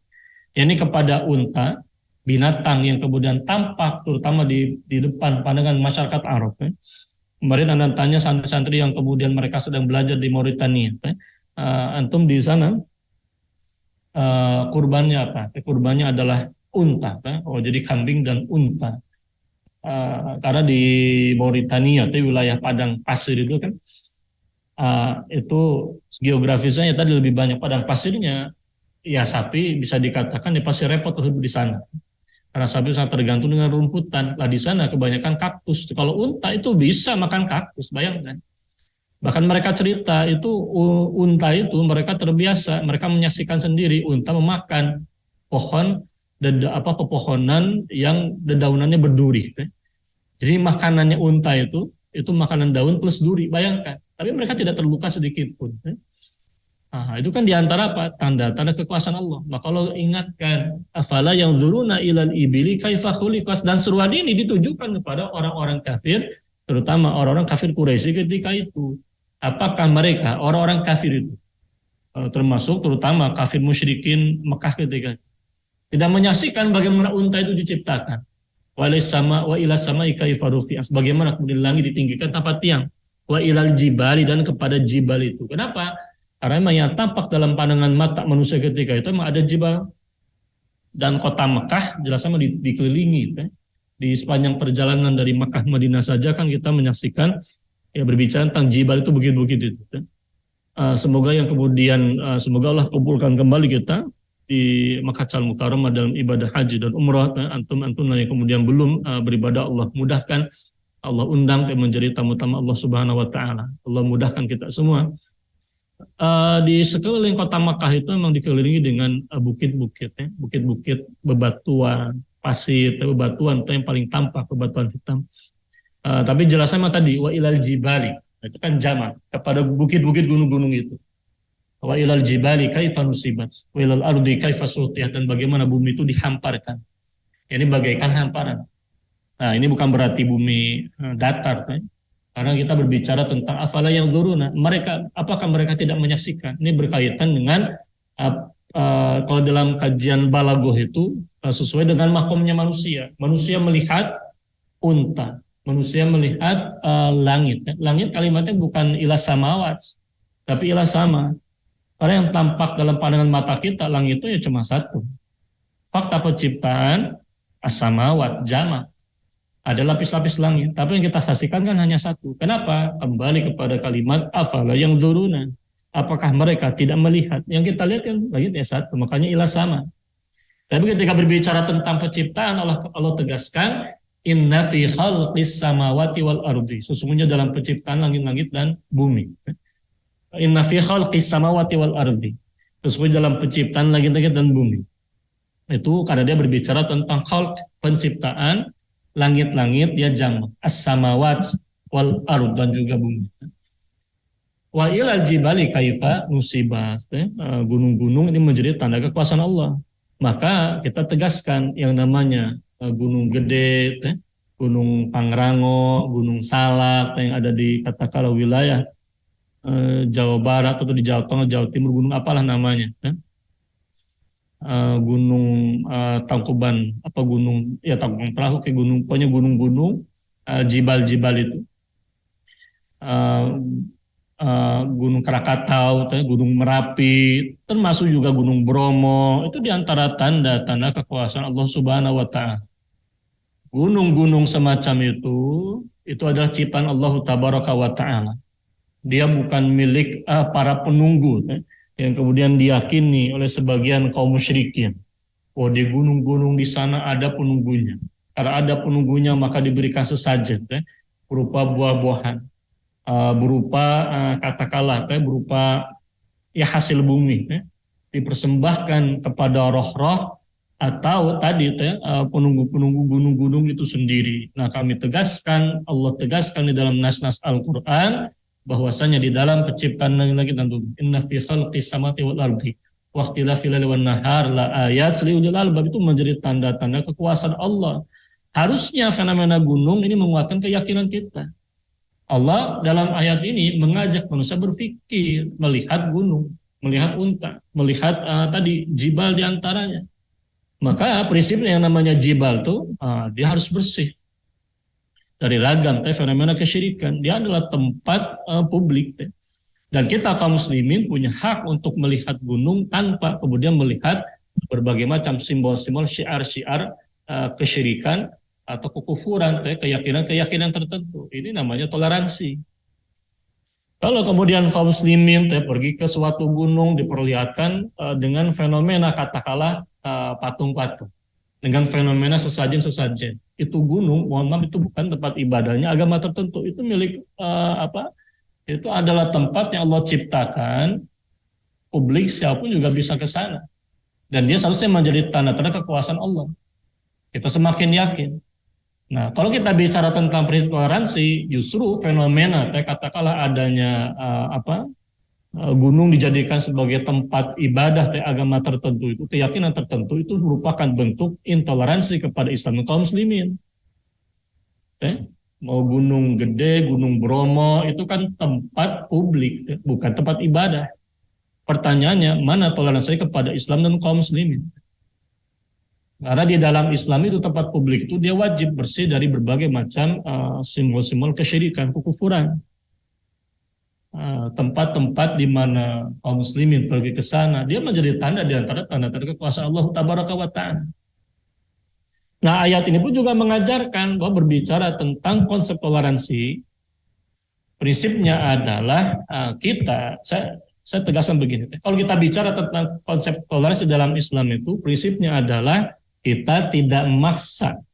A: yakni kepada unta, binatang yang kemudian tampak terutama di depan pandangan masyarakat Arab. Kemarin Anda tanya santri-santri yang kemudian mereka sedang belajar di Mauritania, antum di sana kurbannya apa? Kurbannya adalah unta, oh jadi kambing dan unta. Karena di Mauritania itu wilayah padang pasir itu kan itu geografisnya ya tadi lebih banyak padang pasirnya, ya sapi bisa dikatakan ya pasti repot hidup di sana. Karena sapi sangat tergantung dengan rumputan. Lah di sana kebanyakan kaktus. Kalau unta itu bisa makan kaktus, bayangkan. Bahkan mereka cerita itu unta itu mereka terbiasa, mereka menyaksikan sendiri unta memakan pohon pepohonan yang dedaunannya berduri. Jadi makanannya unta itu makanan daun plus duri, bayangkan. Tapi mereka tidak terluka sedikit pun. Nah, itu kan diantara apa? Tanda-tanda kekuasaan Allah. Maka Allah ingatkan, afala yang zuruna ilal ibili kaifa khuliqat, dan seruan ini ditujukan kepada orang-orang kafir, terutama orang-orang kafir Quraisy ketika itu. Apakah mereka orang-orang kafir itu, termasuk terutama kafir musyrikin Mekah ketika itu, tidak menyaksikan bagaimana unta itu diciptakan? Wa ila sama kaifa rufi'at, bagaimana kemudian langit ditinggikan tanpa tiang. Wa ilal jibali, dan kepada jibal itu. Kenapa? Karena memang yang tampak dalam pandangan mata manusia ketika itu memang ada jibal. Dan kota Mekah jelas sama dikelilingi. Di sepanjang perjalanan dari Mekah Madinah saja kan kita menyaksikan ya berbicara tentang jibal itu bukit-bukit itu. Semoga yang kemudian semoga Allah kumpulkan kembali kita di Makkatul Mukarramah dalam ibadah haji dan umrah. Antum yang kemudian belum beribadah, Allah mudahkan, Allah undang menjadi tamu-tamu Allah Subhanahu wa taala. Allah mudahkan kita semua. Di sekeliling kota Makkah itu memang dikelilingi dengan bukit-bukit, bukit-bukit bebatuan, pasir, bebatuan itu yang paling tampak, bebatuan hitam. Tapi jelasnya mah tadi wa ilal jibali, itu kan jamak kepada bukit-bukit gunung-gunung itu. Wa ilal jibali kaifa nusibat, wa ilal ardi kaifa sutiyat, dan bagaimana bumi itu dihamparkan. Ini bagaikan hamparan. Nah, ini bukan berarti bumi datar, karena kita berbicara tentang afala yang zuruna, mereka apakah mereka tidak menyaksikan? Ini berkaitan dengan kalau dalam kajian balagoh itu sesuai dengan makomnya manusia. Manusia melihat unta, manusia melihat langit. Langit kalimatnya bukan ila samawat, tapi ila sama. Karena yang tampak dalam pandangan mata kita langit itu ya cuma satu. Fakta penciptaan as-samawat jamak, ada lapis-lapis langit, tapi yang kita saksikan kan hanya satu. Kenapa? Kembali kepada kalimat afala yang zuruna. Apakah mereka tidak melihat? Yang kita lihat kan langitnya satu, makanya ilah sama. Tapi ketika berbicara tentang penciptaan, Allah tegaskan inna fi khalqis samawati wal ardi. Sesungguhnya dalam penciptaan langit-langit dan bumi. Inna fi khalqis samawati wal ardi. Sesungguhnya dalam penciptaan langit-langit dan bumi. Itu karena dia berbicara tentang khalq, penciptaan langit-langit, dia jamak as-samawat wal ard, dan juga bumi. Wa ilal jibali kaifa nusibat, gunung-gunung ini menjadi tanda kekuasaan Allah. Maka kita tegaskan yang namanya gunung gede, gunung Pangrango, gunung Salak yang ada di katakanlah wilayah Jawa Barat atau di Jawa Tengah, Jawa Timur, gunung apalah namanya, gunung Tangkuban, apa gunung ya Tangkuban Perahu, kayak gunung, pokoknya gunung-gunung jibal-jibal itu, gunung Krakatau, gunung Merapi, termasuk juga gunung Bromo, itu diantara tanda-tanda kekuasaan Allah Subhanahu wa taala. Gunung-gunung semacam itu adalah ciptaan Allah Tabaraka wa taala. Dia bukan milik para penunggu yang kemudian diyakini oleh sebagian kaum musyrikin. Oh, di gunung-gunung di sana ada penunggunya. Karena ada penunggunya maka diberikan sesajen, berupa buah-buahan, berupa katakanlah berupa ya hasil bumi, dipersembahkan kepada roh-roh atau tadi penunggu-penunggu gunung-gunung itu sendiri. Nah, kami tegaskan, Allah tegaskan di dalam nas-nas Al-Quran, bahwasanya di dalam penciptaan langit dan bumi, inna fi khalqis samawati wal ardi wa ikhtilafil laili wan nahar la ayat liulil albab, itu menjadi tanda-tanda kekuasaan Allah. Harusnya fenomena gunung ini menguatkan keyakinan kita. Allah dalam ayat ini mengajak manusia berpikir, melihat gunung, melihat unta, melihat tadi jibal diantaranya. Maka prinsipnya yang namanya jibal itu dia harus bersih dari ragam fenomena kesyirikan. Dia adalah tempat publik. Dan kita kaum muslimin punya hak untuk melihat gunung tanpa kemudian melihat berbagai macam simbol-simbol, syiar-syiar kesyirikan atau kekufuran, keyakinan-keyakinan tertentu. Ini namanya toleransi. Kalau kemudian kaum muslimin pergi ke suatu gunung diperlihatkan dengan fenomena katakanlah patung-patung, dengan fenomena sesajen-sesajen. Itu gunung, mohon maaf itu bukan tempat ibadahnya agama tertentu, itu milik itu adalah tempat yang Allah ciptakan, publik siapapun juga bisa ke sana. Dan dia seharusnya menjadi tanda-tanda kekuasaan Allah. Kita semakin yakin. Nah, kalau kita bicara tentang prinsip toleransi, justru fenomena, katakanlah adanya gunung dijadikan sebagai tempat ibadah agama tertentu, itu keyakinan tertentu, itu merupakan bentuk intoleransi kepada Islam kaum muslimin. Mau gunung gede, gunung Bromo, itu kan tempat publik, bukan tempat ibadah. Pertanyaannya, mana toleransi kepada Islam dan kaum muslimin? Karena di dalam Islam itu tempat publik itu dia wajib bersih dari berbagai macam simbol-simbol kesyirikan, kekufuran. Tempat-tempat di mana kaum muslimin pergi ke sana, dia menjadi tanda di antara tanda-tanda kekuasaan Allah Tabaraka wa Ta'ala. Nah, ayat ini pun juga mengajarkan bahwa berbicara tentang konsep toleransi, prinsipnya adalah saya tegaskan begini. Kalau kita bicara tentang konsep toleransi dalam Islam itu, prinsipnya adalah kita tidak memaksa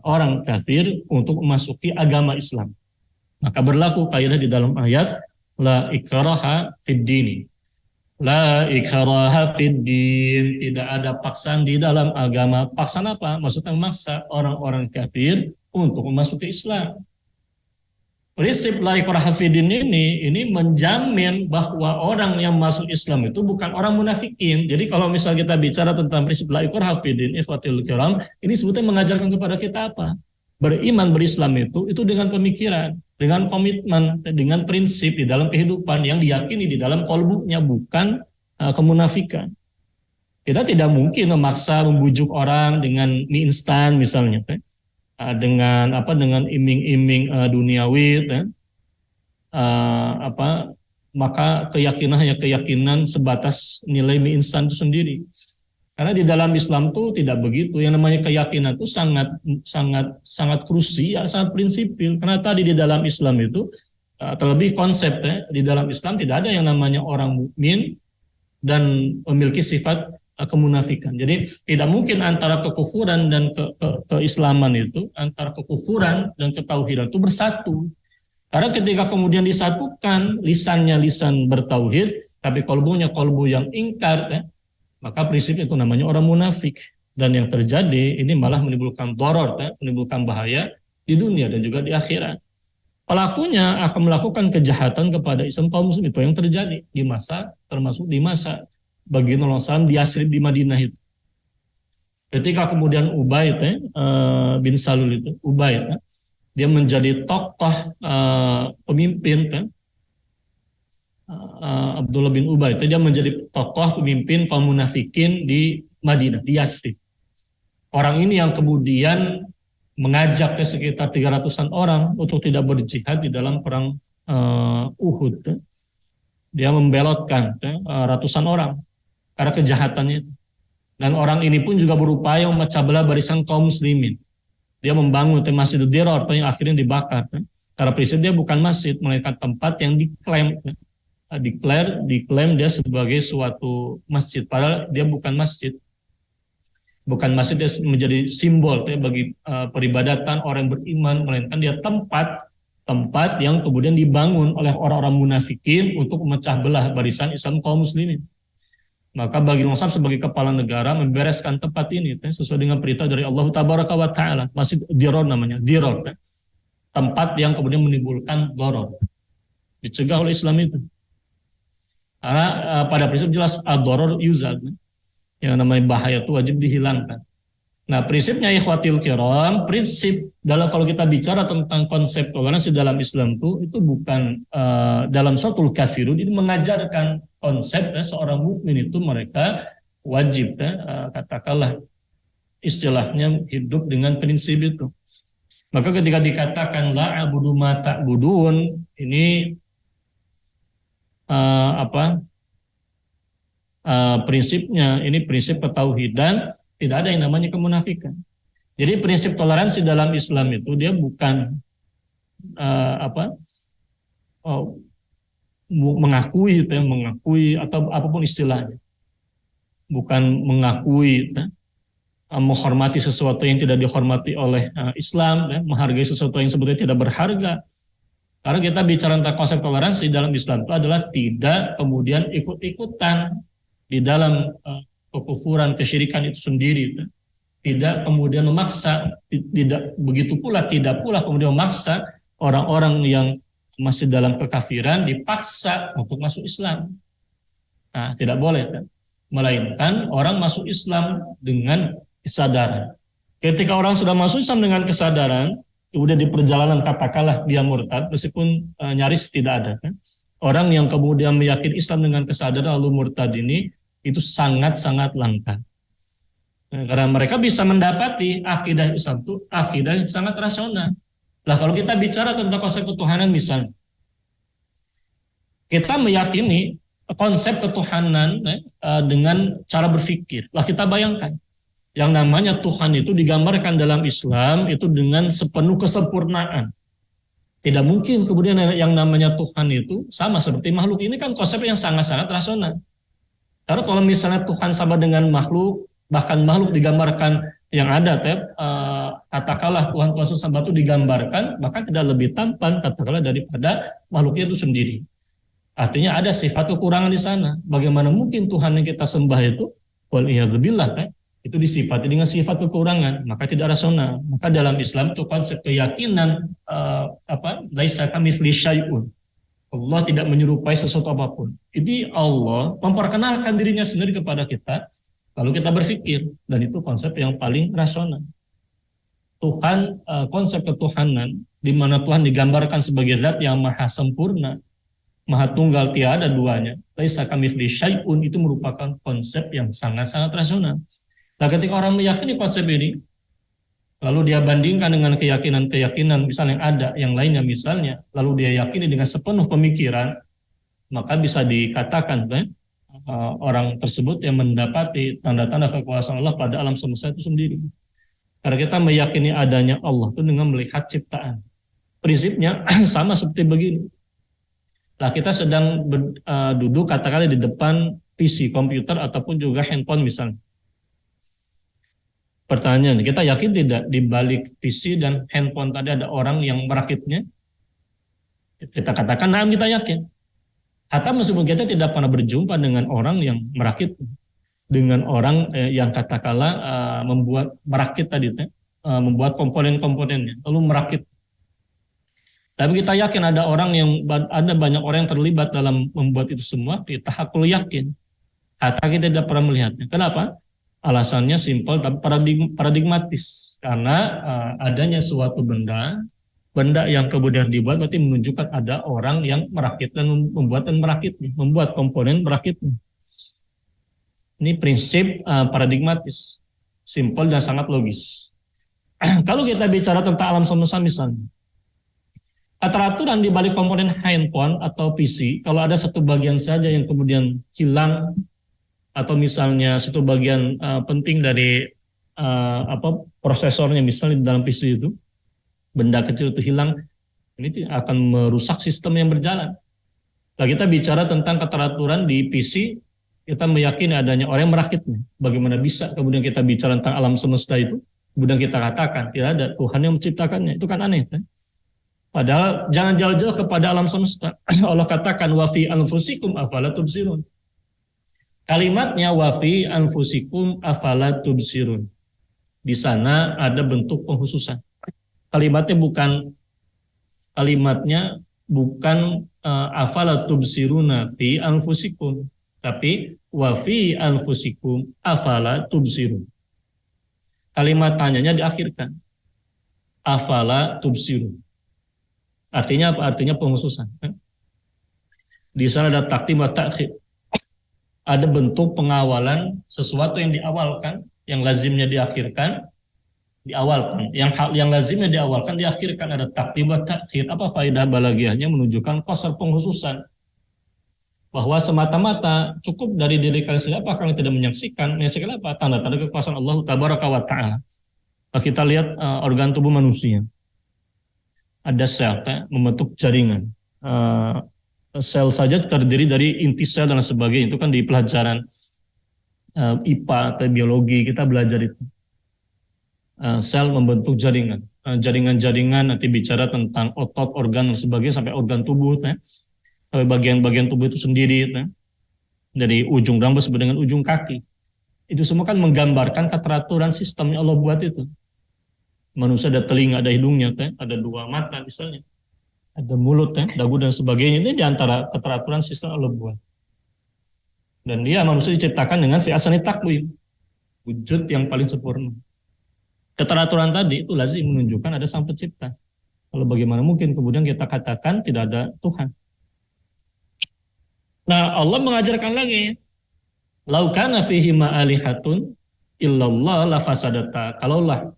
A: orang kafir untuk memasuki agama Islam. Maka berlaku kaidah di dalam ayat la ikraha fid dini. La ikraha fid din. Tidak ada paksaan di dalam agama. Paksaan apa? Maksudnya memaksa orang-orang kafir untuk memasuki Islam. Prinsip la ikraha fid din ini menjamin bahwa orang yang masuk Islam itu bukan orang munafikin. Jadi kalau misal kita bicara tentang prinsip la ikraha fid din, ikhwatul kiram, ini sebetulnya mengajarkan kepada kita apa? Beriman berislam itu dengan pemikiran, dengan komitmen, dengan prinsip di dalam kehidupan yang diyakini di dalam kolbunya, bukan kemunafikan. Kita tidak mungkin memaksa membujuk orang dengan mie instan misalnya, dengan iming-iming duniawi, maka keyakinan sebatas nilai mie instan itu sendiri. Karena di dalam Islam itu tidak begitu. Yang namanya keyakinan itu sangat krusial, sangat prinsipil. Karena tadi di dalam Islam itu terlebih konsepnya di dalam Islam tidak ada yang namanya orang mukmin dan memiliki sifat kemunafikan. Jadi tidak mungkin antara kekufuran dan keislaman itu, antara kekufuran dan ketauhidan itu bersatu. Karena ketika kemudian disatukan, lisannya lisan bertauhid, tapi kolbunya kolbu yang ingkar, maka prinsip itu namanya orang munafik. Dan yang terjadi ini malah menimbulkan doror, menimbulkan bahaya di dunia dan juga di akhirat. Pelakunya akan melakukan kejahatan kepada Islam kaum muslim, itu yang terjadi di masa, termasuk di masa baginda SAW di Yasrib di Madinah itu. Ketika kemudian Ubaid bin Salul itu, Ubaid, dia menjadi tokoh pemimpin, Abdullah bin Ubay itu dia menjadi tokoh pemimpin kaum munafikin di Madinah, di Yasrib. Orang ini yang kemudian mengajak sekitar 300-an orang untuk tidak berjihad di dalam perang Uhud. Dia membelotkan ratusan orang karena kejahatannya. Dan orang ini pun juga berupaya memecah belah barisan kaum muslimin. Dia membangun Masjidud Dirar yang akhirnya dibakar. Karena prinsip dia bukan masjid, melainkan tempat yang diklaim dia sebagai suatu masjid, padahal dia bukan masjid. Bukan masjid, dia menjadi simbol bagi peribadatan orang yang beriman, melainkan dia tempat yang kemudian dibangun oleh orang-orang munafikin untuk memecah belah barisan Islam kaum muslimin. Maka bagi Rasul sebagai kepala negara membereskan tempat ini sesuai dengan perintah dari Allah Tabaraka wa Ta'ala. Masjid Dirar namanya, Dirar, tempat yang kemudian menimbulkan doror, dicegah oleh Islam itu. Karena pada prinsip jelas ad-doror yuzal, yang namanya bahaya itu wajib dihilangkan. Nah, prinsipnya ikhwatil kiram, prinsip dalam kalau kita bicara tentang konsep toleransi dalam Islam itu bukan dalam suratul kafirun ini mengajarkan konsep seorang mukmin itu mereka wajib katakanlah istilahnya hidup dengan prinsip itu. Maka ketika dikatakan la abudu ma ta'budun, ini prinsipnya ini prinsip ketauhidan, tidak ada yang namanya kemunafikan. Jadi prinsip toleransi dalam Islam itu dia bukan mengakui, mengakui atau apapun istilahnya, bukan mengakui, menghormati sesuatu yang tidak dihormati oleh Islam, menghargai sesuatu yang sebetulnya tidak berharga. Karena kita bicara tentang konsep toleransi dalam Islam itu adalah tidak kemudian ikut-ikutan di dalam kekufuran, kesyirikan itu sendiri. Tidak kemudian memaksa, tidak begitu pula, tidak pula kemudian memaksa orang-orang yang masih dalam kekafiran dipaksa untuk masuk Islam. Nah, tidak boleh kan? Melainkan orang masuk Islam dengan kesadaran. Ketika orang sudah masuk Islam dengan kesadaran, kemudian di perjalanan katakanlah dia murtad, meskipun nyaris tidak ada. Kan? Orang yang kemudian meyakini Islam dengan kesadaran lalu murtad ini, itu sangat-sangat langka. Karena mereka bisa mendapati akidah Islam itu akidah yang sangat rasional. Nah, kalau kita bicara tentang konsep ketuhanan misalnya, kita meyakini konsep ketuhanan dengan cara berpikir. Lah kita bayangkan, yang namanya Tuhan itu digambarkan dalam Islam itu dengan sepenuh kesempurnaan. Tidak mungkin kemudian yang namanya Tuhan itu sama seperti makhluk. Ini kan konsep yang sangat-sangat rasional. Karena kalau misalnya Tuhan sama dengan makhluk, bahkan makhluk digambarkan yang ada, katakanlah Tuhan Yesus sama itu digambarkan, bahkan tidak lebih tampan katakanlah daripada makhluknya itu sendiri. Artinya ada sifat kekurangan di sana. Bagaimana mungkin Tuhan yang kita sembah itu, waliyadzubillah, itu disifati dengan sifat kekurangan, maka tidak rasional. Maka dalam Islam itu konsep keyakinan laisa kamitslihi syai'un. Allah tidak menyerupai sesuatu apapun. Jadi Allah memperkenalkan dirinya sendiri kepada kita, lalu kita berpikir, dan itu konsep yang paling rasional. Tuhan, konsep ketuhanan, di mana Tuhan digambarkan sebagai zat yang maha sempurna, maha tunggal, tiada duanya. Laisa kamitslihi syai'un, itu merupakan konsep yang sangat-sangat rasional. Nah, ketika orang meyakini konsep ini, lalu dia bandingkan dengan keyakinan-keyakinan misalnya yang ada, yang lainnya misalnya, lalu dia yakini dengan sepenuh pemikiran, maka bisa dikatakan orang tersebut yang mendapati tanda-tanda kekuasaan Allah pada alam semesta itu sendiri. Karena kita meyakini adanya Allah itu dengan melihat ciptaan. Prinsipnya sama seperti begini. Nah, kita sedang duduk katakanlah di depan PC, komputer ataupun juga handphone misalnya. Pertanyaan, kita yakin tidak di balik PC dan handphone tadi ada orang yang merakitnya? Kita katakan, nah kita yakin. Atau meskipun kita tidak pernah berjumpa dengan orang yang merakit, dengan orang yang katakanlah merakit tadi, membuat komponen-komponennya, lalu merakit. Tapi kita yakin ada banyak orang yang terlibat dalam membuat itu semua, kita hakul yakin. Atau kita tidak pernah melihatnya. Kenapa? Alasannya simpel tapi paradigmatis. Karena adanya suatu benda yang kemudian dibuat berarti menunjukkan ada orang yang merakit dan merakitnya, membuat komponen merakitnya. Ini prinsip paradigmatis, simpel dan sangat logis. Kalau kita bicara tentang alam semesta misalnya, keteraturan di balik komponen handphone atau PC, kalau ada satu bagian saja yang kemudian hilang, atau misalnya satu bagian penting dari prosesornya misalnya di dalam PC itu, benda kecil itu hilang, ini akan merusak sistem yang berjalan. Nah, kita bicara tentang keteraturan di PC, kita meyakini adanya orang yang merakitnya. Bagaimana bisa kemudian kita bicara tentang alam semesta itu, kemudian kita katakan tidak ada Tuhan yang menciptakannya, itu kan aneh kan? Padahal jangan jauh-jauh kepada alam semesta. Allah katakan wa fi anfusikum afala tubsirun. Kalimatnya wa fi anfusikum afala tubsirun. Di sana ada bentuk penghususan. Kalimatnya bukan afala tubsiruna fi anfusikum, tapi wa fi anfusikum afala tubsirun. Kalimat tanyanya diakhirkan. Afala tubsirun. Artinya apa? Artinya penghususan. Di sana ada takdim wa ta'khir. Ada bentuk pengawalan sesuatu yang diawalkan, yang lazimnya diakhirkan, diawalkan. Yang lazimnya diawalkan, diakhirkan. Ada takdim wa ta'khir. Apa faedah balaghiyahnya? Menunjukkan qasar penghususan. Bahwa semata-mata cukup dari diri kalian sendiri, apa kalian tidak menyaksikan apa? Tanda-tanda kekuasaan Allah tabaraka wa ta'ala. Kita lihat organ tubuh manusia. Ada sel membentuk jaringan. Sel saja terdiri dari inti sel dan sebagainya. Itu kan di pelajaran IPA atau biologi kita belajar itu. Sel membentuk jaringan. Jaringan-jaringan nanti bicara tentang otot, organ dan sebagainya sampai organ tubuh, sampai bagian-bagian tubuh itu sendiri, dari ujung rambut sampai dengan ujung kaki. Itu semua kan menggambarkan keteraturan sistemnya Allah buat itu. Manusia ada telinga, ada hidungnya, ada dua mata misalnya, ada mulut, dagu dan sebagainya. Ini diantara keteraturan sistem Allah buat. Dan dia manusia diciptakan dengan fi ahsani taqwim, wujud yang paling sempurna. Keteraturan tadi itu lazim menunjukkan ada sang pencipta. Kalau bagaimana mungkin kemudian kita katakan tidak ada Tuhan. Nah, Allah mengajarkan lagi, lau kana fihima alihatun illallah la fasadata. Kalaulah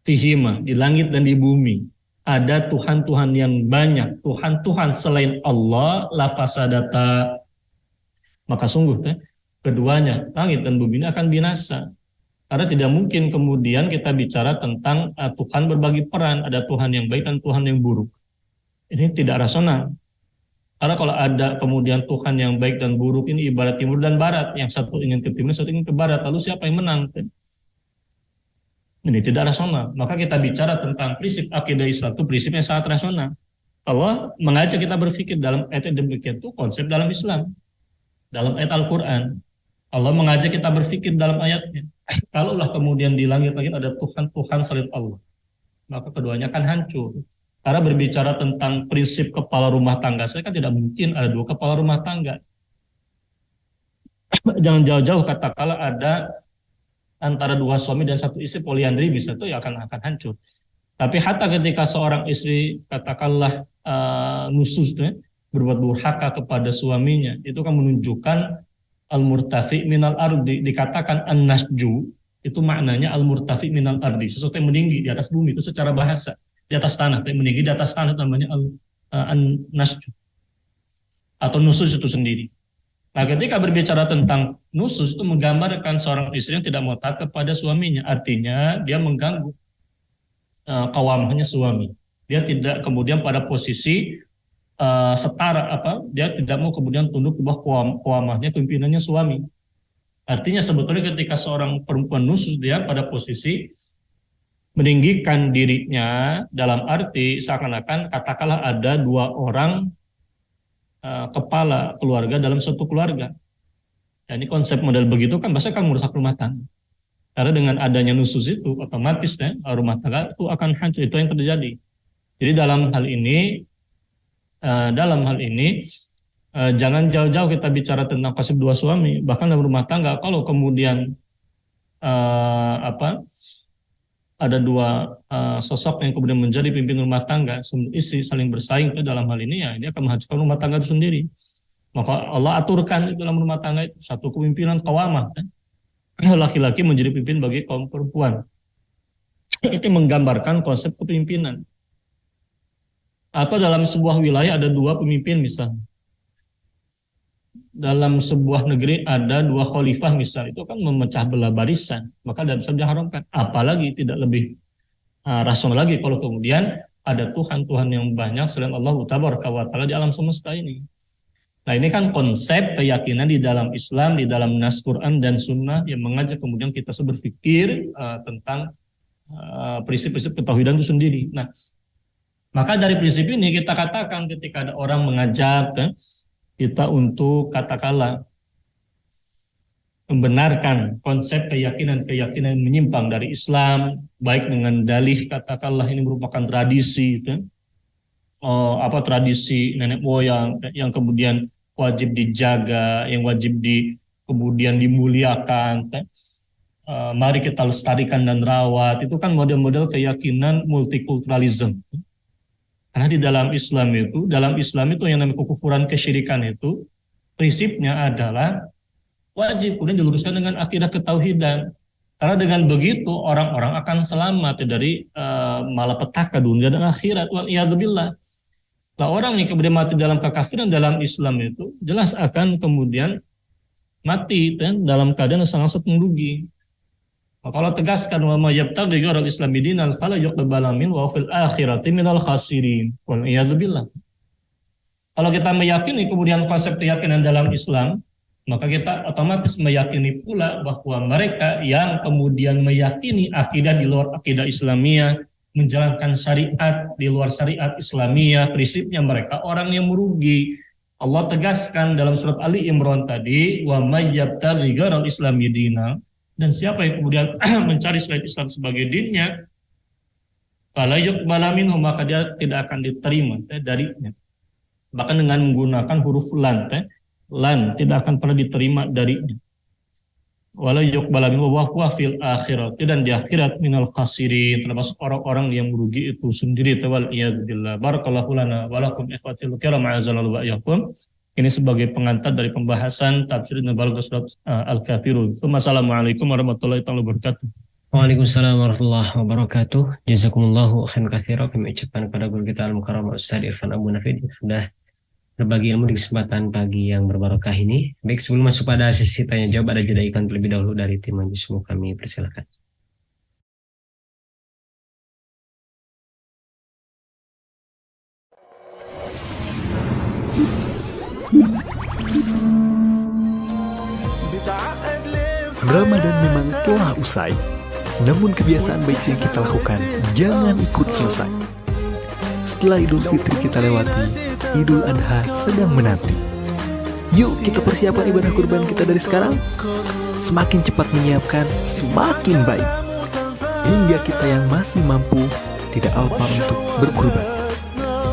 A: fihima, di langit dan di bumi, ada Tuhan-Tuhan yang banyak, Tuhan-Tuhan selain Allah, la fasadata, maka sungguh keduanya, langit dan bumi ini akan binasa. Karena tidak mungkin kemudian kita bicara tentang Tuhan berbagi peran, ada Tuhan yang baik dan Tuhan yang buruk. Ini tidak rasional. Karena kalau ada kemudian Tuhan yang baik dan buruk, ini ibarat timur dan barat. Yang satu ingin ke timur, satu ingin ke barat. Lalu siapa yang menang? Ini tidak rasional. Maka kita bicara tentang prinsip akidah Islam itu prinsip yang sangat rasional. Allah mengajak kita berpikir dalam ayat demikian itu konsep dalam Islam. Dalam ayat Al-Quran. Allah mengajak kita berpikir dalam ayatnya. Kalaulah kemudian di langit-langit ada Tuhan selain Allah, maka keduanya akan hancur. Karena berbicara tentang prinsip kepala rumah tangga, saya kan tidak mungkin ada dua kepala rumah tangga. Jangan jauh-jauh katakanlah ada antara dua suami dan satu istri poliandri, bisa itu ya akan hancur. Tapi hatta ketika seorang istri katakanlah nusus berbuat durhaka kepada suaminya, itu kan menunjukkan al-murtafi minal ardi, dikatakan an-nasju, itu maknanya al-murtafi minal ardi, sesuatu yang meninggi di atas bumi, itu secara bahasa, di atas tanah, yang meninggi di atas tanah, namanya an-nasju, atau nusus itu sendiri. Nah, ketika berbicara tentang nusus, itu menggambarkan seorang istri yang tidak mau taat kepada suaminya, artinya dia mengganggu kawamahnya suami. Dia tidak kemudian pada posisi setara, dia tidak mau kemudian tunduk di bawah kawamahnya, pimpinannya suami. Artinya sebetulnya ketika seorang perempuan nusus, dia pada posisi meninggikan dirinya dalam arti seakan-akan katakanlah ada dua orang kepala keluarga dalam satu keluarga. Nah, ini konsep model begitu kan pasti akan merusak rumah tangga. Karena dengan adanya nusus itu otomatis rumah tangga itu akan hancur. Itu yang terjadi. Jadi dalam hal ini jangan jauh-jauh kita bicara tentang konsep dua suami, bahkan dalam rumah tangga kalau kemudian ada dua sosok yang kemudian menjadi pimpin rumah tangga, istri saling bersaing dalam hal ini, ya ini akan menghancurkan rumah tangga itu sendiri. Maka Allah aturkan dalam rumah tangga itu satu kepemimpinan qawamah, laki-laki menjadi pimpin bagi kaum perempuan. Itu menggambarkan konsep kepemimpinan. Atau dalam sebuah wilayah ada dua pemimpin misalnya. Dalam sebuah negeri ada dua khalifah misalnya, itu kan memecah belah barisan, maka tidak bisa diharamkan. Apalagi tidak lebih rasional lagi kalau kemudian ada Tuhan-Tuhan yang banyak selain Allah Tabaraka wa Ta'ala di alam semesta ini. Nah, ini kan konsep keyakinan di dalam Islam, di dalam nas Quran dan Sunnah yang mengajak kemudian kita berpikir tentang prinsip-prinsip ketauhidan itu sendiri. Nah, maka dari prinsip ini kita katakan ketika ada orang mengajak kita untuk katakanlah membenarkan konsep keyakinan-keyakinan yang menyimpang dari Islam, baik dengan dalih katakanlah ini merupakan tradisi, tradisi nenek moyang yang kemudian wajib dijaga, yang wajib kemudian dimuliakan. Mari kita lestarikan dan rawat. Itu kan model-model keyakinan multikulturalisme. Karena di dalam Islam itu yang namanya kekufuran kesyirikan itu prinsipnya adalah wajib kemudian diluruskan dengan akidah ketauhidan. Karena dengan begitu orang-orang akan selamat dari malapetaka dunia dan akhirat. Wa'iyadzubillah. Nah, orang yang kemudian mati dalam kekafiran dalam Islam itu jelas akan kemudian mati dalam keadaan yang sangat merugi. Kalau tegaskan wa may yabtaghi ghairal islami dinan fala yuqbal min wa fil akhirati minal khasirin. Wal iyad billah. Kalau kita meyakini kemudian konsep keyakinan dalam Islam, maka kita otomatis meyakini pula bahwa mereka yang kemudian meyakini akidah di luar akidah Islamiyah, menjalankan syariat di luar syariat Islamiyah, prinsipnya mereka orang yang merugi. Allah tegaskan dalam surat Ali Imran tadi, wa may yabtaghi ghairal islami dina, dan siapa yang kemudian mencari selain Islam sebagai dinnya, fala yuqbala minhu, maka dia tidak akan diterima darinya. Bahkan dengan menggunakan huruf lan, lan tidak akan pernah diterima darinya. Wala yuqbala minhu wa huwa fil akhirat, dan di akhirat minal khasirin, termasuk orang-orang yang merugi itu sendiri. Wal iyad billah. Barakallahu lana wa lakum ikhwatil kiram, a'azallahu wa iyyakum. Ini sebagai pengantar dari pembahasan tafsir dan balaghah surat Al-Kafirun. Assalamualaikum warahmatullahi wabarakatuh.
B: Waalaikumsalam warahmatullahi wabarakatuh. Jazakumullahu khairan katsiran. Kami ucapkan kepada guru kita Al-Mukarram Ustaz Irfan Abu Nafid yang sudah berbagi ilmu di kesempatan pagi yang berbarokah ini. Baik, sebelum masuk pada sesi tanya jawab, ada jeda iklan terlebih dahulu dari tim Majlismu, kami persilakan.
C: Ramadan memang telah usai, namun kebiasaan baik yang kita lakukan jangan ikut selesai. Setelah Idul Fitri kita lewati, Idul Adha sedang menanti. Yuk kita persiapkan ibadah kurban kita dari sekarang. Semakin cepat menyiapkan, semakin baik. Hingga kita yang masih mampu tidak alpa untuk berkurban.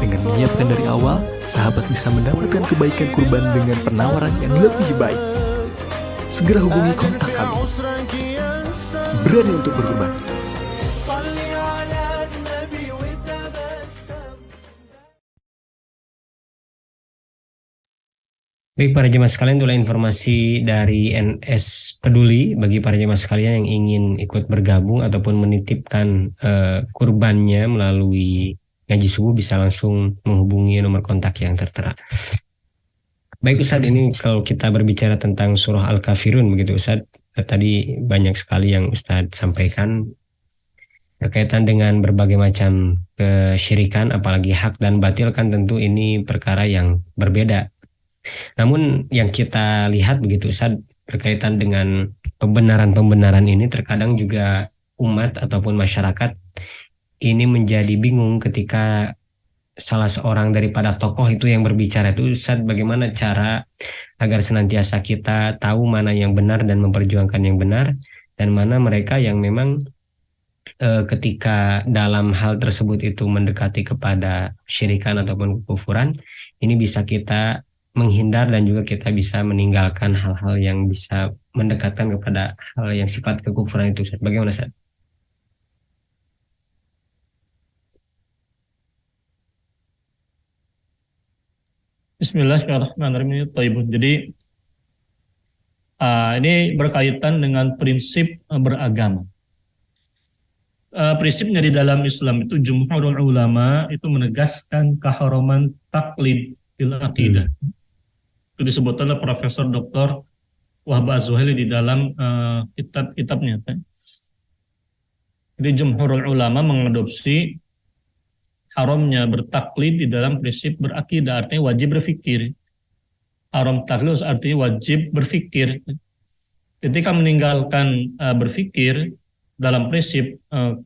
C: Dengan menyiapkan dari awal, sahabat bisa mendapatkan kebaikan kurban dengan penawaran yang lebih baik. Segera hubungi kontak kami. Berani untuk berkurban.
B: Baik para jemaah sekalian, itulah informasi dari NS Peduli bagi para jemaah sekalian yang ingin ikut bergabung ataupun menitipkan kurbannya melalui ngaji subuh, bisa langsung menghubungi nomor kontak yang tertera. Baik Ustadz, ini kalau kita berbicara tentang surah Al-Kafirun begitu Ustadz, tadi banyak sekali yang Ustadz sampaikan berkaitan dengan berbagai macam kesyirikan, apalagi hak dan batil kan tentu ini perkara yang berbeda. Namun yang kita lihat begitu Ustadz, berkaitan dengan pembenaran-pembenaran ini, terkadang juga umat ataupun masyarakat ini menjadi bingung ketika salah seorang daripada tokoh itu yang berbicara itu. Ustadz, bagaimana cara agar senantiasa kita tahu mana yang benar dan memperjuangkan yang benar, dan mana mereka yang memang ketika dalam hal tersebut itu mendekati kepada syirikan ataupun kekufuran, ini bisa kita menghindar dan juga kita bisa meninggalkan hal-hal yang bisa mendekatkan kepada hal yang sifat kekufuran itu. Ustadz, bagaimana Ustadz?
A: Bismillahirrahmanirrahim. Jadi ini berkaitan dengan prinsip beragama. Prinsipnya di dalam Islam itu jumhurul ulama itu menegaskan keharaman taklid fil aqidah. Itu disebut oleh Profesor Dr. Wahab Az-Zuhaili di dalam kitab-kitabnya. Jadi jumhurul ulama mengadopsi haramnya bertaklid di dalam prinsip berakidah, artinya wajib berfikir. Haram taklid artinya wajib berfikir. Ketika meninggalkan berfikir dalam prinsip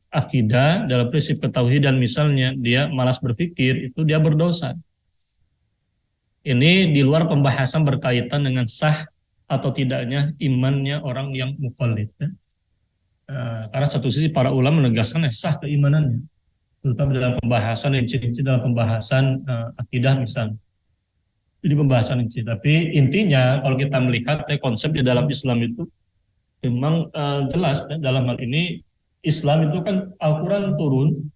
A: akidah, dalam prinsip ketauhidan misalnya, dia malas berfikir, itu dia berdosa. Ini di luar pembahasan berkaitan dengan sah atau tidaknya imannya orang yang muqallid. Karena satu sisi para ulama menegaskan sah keimanannya, terutama dalam pembahasan rinci-rinci dalam pembahasan akidah misalnya. Jadi pembahasan rinci. Tapi intinya kalau kita melihat konsep di dalam Islam itu memang jelas. Dalam hal ini Islam itu kan Al-Quran turun.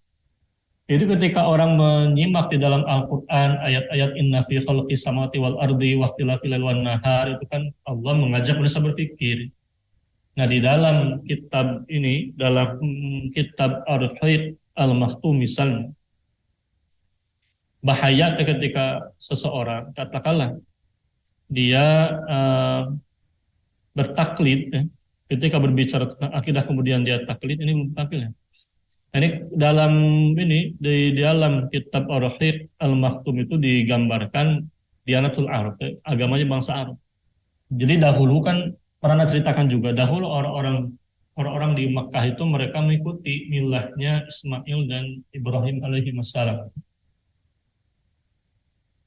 A: Jadi ketika orang menyimak di dalam Al-Quran ayat-ayat inna fi khalqis samawati wal ardi wa ikhtilafil laili wan nahar, itu kan Allah mengajak mereka berpikir. Nah, di dalam kitab ini, dalam kitab Ar-Rahiq Al-Maktum misalnya, bahaya ketika seseorang katakanlah dia bertaklid, ketika berbicara tentang akidah kemudian dia taklid, ini tampilnya. Ini dalam di dalam kitab Ar-Rahiq Al-Maktum itu digambarkan Dianatul Arab, agamanya bangsa Arab. Jadi dahulu kan pernah ceritakan juga dahulu orang-orang di Makkah itu mereka mengikuti milahnya Ismail dan Ibrahim alaihi wassalam.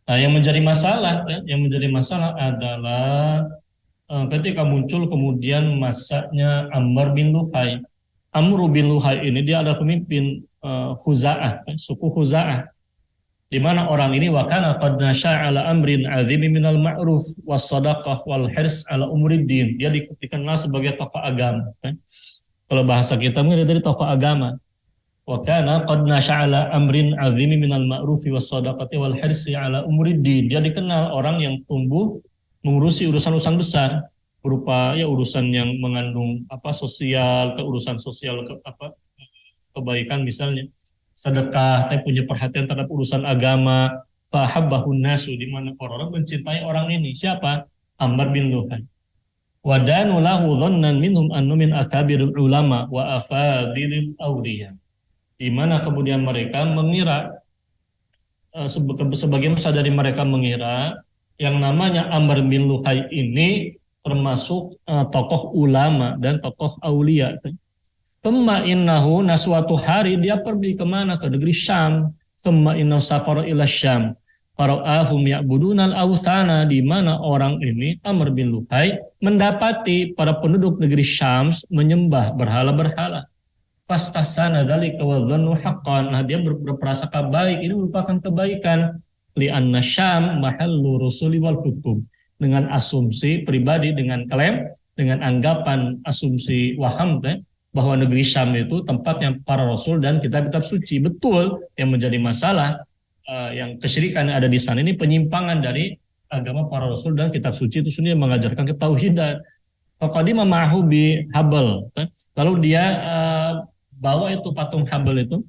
A: Nah, yang menjadi masalah adalah ketika muncul kemudian masanya Amr bin Luhai. Amr bin Luhai ini dia adalah pemimpin Khuza'ah, suku Khuza'ah, di mana orang ini wakana qad nasha'a ala amrin azimi minal ma'ruf was sadaqah wal hirs ala umuriddin. Dia dikenal sebagai tokoh agama. Kalau bahasa kita mungkin dari tokoh agama. Wakana qad nasha'a ala amrin azimi minal ma'ruf was sadaqati wal hirsi ala umuriddin. Dia dikenal orang yang tumbuh mengurusi urusan-urusan besar berupa ya urusan yang mengandung sosial, urusan sosial kebaikan misalnya sedekah, punya perhatian terhadap urusan agama, fahabbahun nasu, di mana orang-orang mencintai orang ini. Siapa? Amr bin Luhai. Wadanu lahu dhannan minhum annu min akabirul ulama wa afadilil awliya. Di mana kemudian mereka mengira sebagian besar dari mereka mengira yang namanya Amr bin Luhai ini termasuk tokoh ulama dan tokoh aulia. Thumma innahu, suatu hari dia pergi kemana? Ke negeri Syam. Thumma innahu safara ila Syam. Fara'ahum ya'budunal awthana, di mana orang ini Amr bin Luhai mendapati para penduduk negeri Syam menyembah berhala-berhala. Fastasana dzalika wa dhannu haqqan. Nah, dia berprasangka baik, ini merupakan kebaikan. Li'anna Syam mahallu rusuli wal kutub. Dengan asumsi pribadi, dengan klaim, dengan anggapan asumsi waham bahwa negeri Syam itu tempatnya para rasul dan kitab-kitab suci. Betul, yang menjadi masalah yang kesyirikan yang ada di sana ini penyimpangan dari agama para rasul dan kitab suci itu sendiri mengajarkan ketauhidan. Faqadima ma'ahu bi Habal. Lalu dia bawa itu patung Habal itu,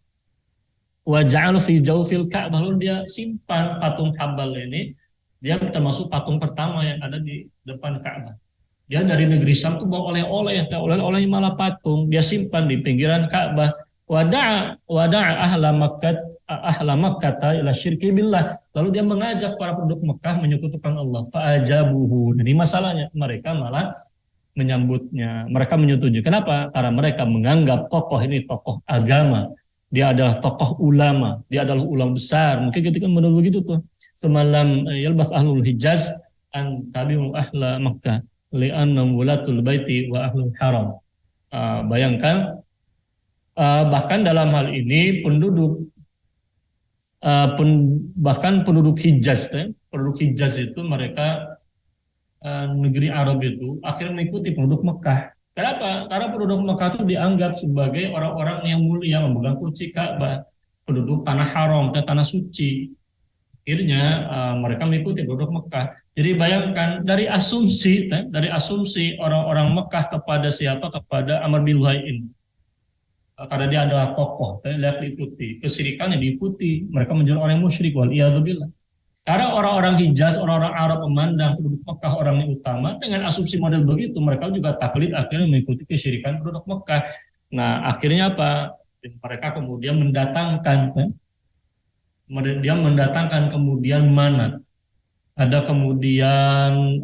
A: wa ja'alu fi jawfil Ka'bah, lalu dia simpan patung Habal ini. Dia termasuk patung pertama yang ada di depan Ka'bah. Dia dari negeri Syam tuh bawa oleh-oleh malah patung, dia simpan di pinggiran Ka'bah. Wada'a ahla Makkah ila syirki billah. Lalu dia mengajak para penduduk Mekah menyekutukan Allah. Fa'ajabuhu. Jadi masalahnya mereka malah menyambutnya, mereka menyetujui. Kenapa? Karena mereka menganggap tokoh ini tokoh agama, dia adalah tokoh ulama, dia adalah ulama besar. Mungkin ketika menurut begitu tuh, semalam yalbas ahlul Hijaz an tabi'u ahla Makkah li'annahum wulatul baiti wa ahlul haram. Bayangkan bahkan dalam hal ini bahkan penduduk Hijaz, penduduk Hijaz itu mereka negeri Arab itu akhirnya mengikuti penduduk Mekah. Kenapa? Karena penduduk Mekah itu dianggap sebagai orang-orang yang mulia, memegang kunci Ka'bah, penduduk tanah haram dan tanah suci. Akhirnya mereka mengikuti penduduk Mekah. Jadi bayangkan dari asumsi orang-orang Mekah kepada siapa? Kepada Amr bin Luhai ini. Karena dia adalah tokoh, lihat diikuti, kesyirikannya diikuti, mereka menjadi orang musyrik, waliyadzubillah. Karena orang-orang Hijaz, orang-orang Arab memandang penduduk Mekah orang yang utama, dengan asumsi model begitu, mereka juga taklid akhirnya mengikuti kesyirikan penduduk Mekah. Nah, akhirnya apa? Mereka kemudian mendatangkan kemudian Manat. Ada kemudian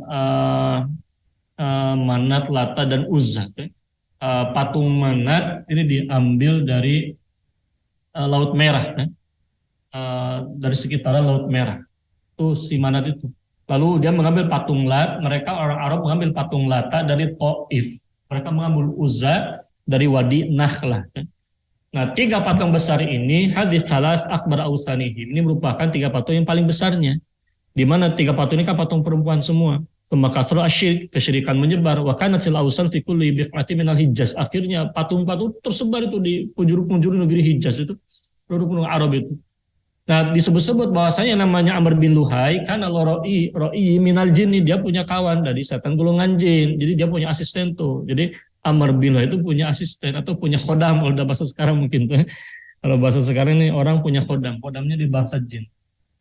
A: Manat, Lata, dan Uzza. Patung Manat ini diambil dari Laut Merah, dari sekitaran Laut Merah. Itu si Manat itu. Lalu dia mengambil patung Lat, mereka orang Arab mengambil patung Lata dari Taif. Mereka mengambil Uzza dari Wadi Nakhlah. Nah, 3 patung besar ini hadis salas akbar ausanihim. Ini merupakan 3 patung yang paling besarnya. Di mana 3 patung ini kan patung perempuan semua. Kemakasro asyik, kesyirikan menyebar. Wa kanatil ausan fi kulli biqati minal Hijaz. Akhirnya patung-patung tersebar itu di penjuru-penjuru negeri Hijaz itu. Penduduk Arab itu. Nah, disebut-sebut bahwasanya namanya Amr bin Luhai karena ro'i minal jinni, dia punya kawan dari setan golongan jin. Jadi dia punya asisten tuh. Jadi Amr bin Luhai itu punya asisten atau punya khodam, kalau bahasa sekarang mungkin tuh. Kalau bahasa sekarang ini orang punya khodam. Khodamnya di bahasa jin.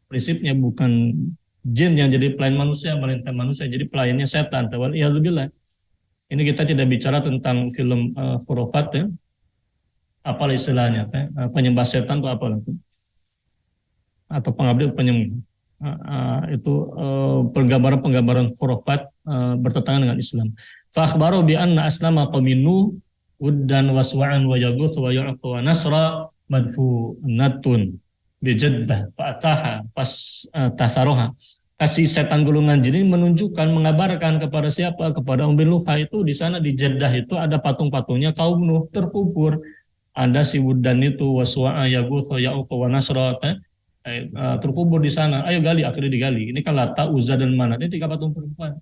A: Prinsipnya bukan jin yang jadi pelayan manusia, melainkan manusia jadi pelayannya setan. Waliyadzubillah. Ini kita tidak bicara tentang film khurafat ya. apalah istilahnya, penyembah setan itu apalah itu, atau pengabdi penyembah. Itu penggambaran-penggambaran khurafat bertentangan dengan Islam. Fa akhbaru bi anna aslama qaminu uddan waswa'an wa yaguth wa ya'qa wa nasra madfunatun bi jaddah fa ataha pas tatharuha. Kasih setan gulungan jin ini menunjukkan, mengabarkan kepada siapa? Kepada Umm bin Luhai itu di sana di Jeddah itu ada patung-patungnya kaum Nuh terkubur. Ada si Wuddan itu, Waswa'a, Yaguth, Ya'uq, wa Nasra, terkubur di sana. Ayo gali, akhirnya digali. Ini kan Lata, Uzza dan Manat. Ini 3 patung perempuan.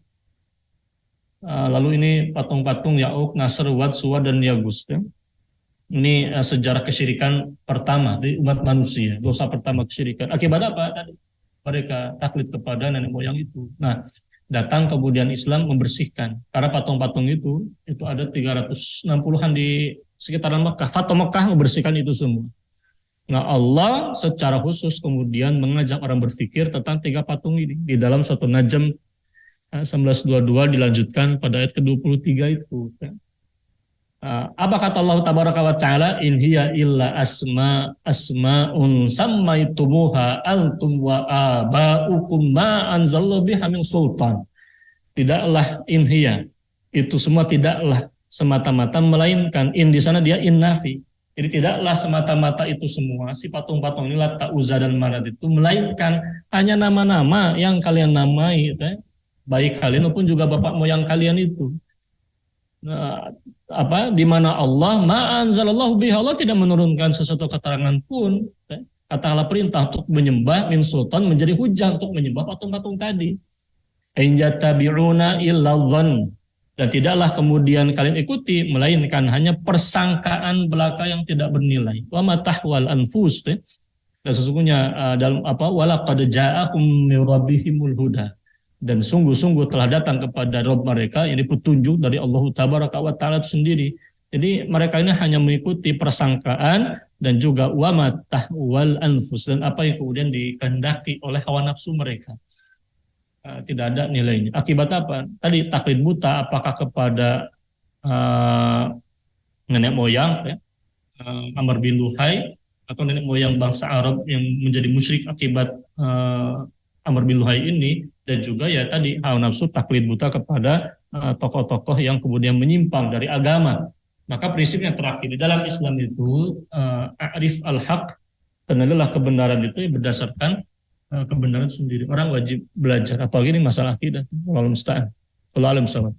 A: Lalu ini patung-patung Ya'uq, Nasr, Wad, Suwa, dan Yagus. Ya. Ini sejarah kesyirikan pertama di umat manusia. Dosa pertama kesyirikan. Akibat apa? Tadi mereka taklid kepada nenek moyang itu. Nah, datang kemudian Islam membersihkan. Karena patung-patung itu ada 360-an di sekitaran Mekah. Fatwa Mekah membersihkan itu semua. Nah, Allah secara khusus kemudian mengajak orang berpikir tentang 3 patung ini. Di dalam suatu Najm 1922 dilanjutkan pada ayat ke-23 itu. Apa kata Allah tabaraka wa ta'ala, in hiya illa asma'un sammaitumuha antum wa aba'ukum ma anzalallahu biha min sultan. Tidaklah in hiya, itu semua tidaklah semata-mata, melainkan in di sana dia in nafi. Jadi tidaklah semata-mata itu semua si patung-patung ini Lata, Uzza dan Manat itu, melainkan hanya nama-nama yang kalian namai, baik kalian maupun juga bapak moyang kalian itu. Nah, di mana Allah ma'anzalallahu biha, Allah tidak menurunkan sesuatu keterangan pun, katakanlah perintah untuk menyembah min sultan menjadi hujah untuk menyembah patung-patung tadi. In yattabi'una illa dhann, dan tidaklah kemudian kalian ikuti melainkan hanya persangkaan belaka yang tidak bernilai. Wa matahwal anfus, dan sesungguhnya dalam walaqad ja'akum min rabbihimul huda, dan sungguh-sungguh telah datang kepada Rabb mereka, ini petunjuk dari Allah tabaraka wa ta'ala itu sendiri. Jadi mereka ini hanya mengikuti persangkaan dan juga wa matahwal anfus, dan apa yang kemudian dikehendaki oleh hawa nafsu mereka. Tidak ada nilainya. Akibat apa? Tadi taklid buta, apakah kepada nenek moyang, Amr bin Luhai, atau nenek moyang bangsa Arab yang menjadi musyrik akibat Amr bin Luhai ini, dan juga ya tadi hawa nafsu taklid buta kepada tokoh-tokoh yang kemudian menyimpang dari agama. Maka prinsip yang terakhir di dalam Islam itu a'rif al-haq, kenalilah kebenaran itu berdasarkan kebenaran sendiri. Orang wajib belajar, apalagi ini masalah akidah. Wallahu musta'an. Wallahu a'lam bishawab.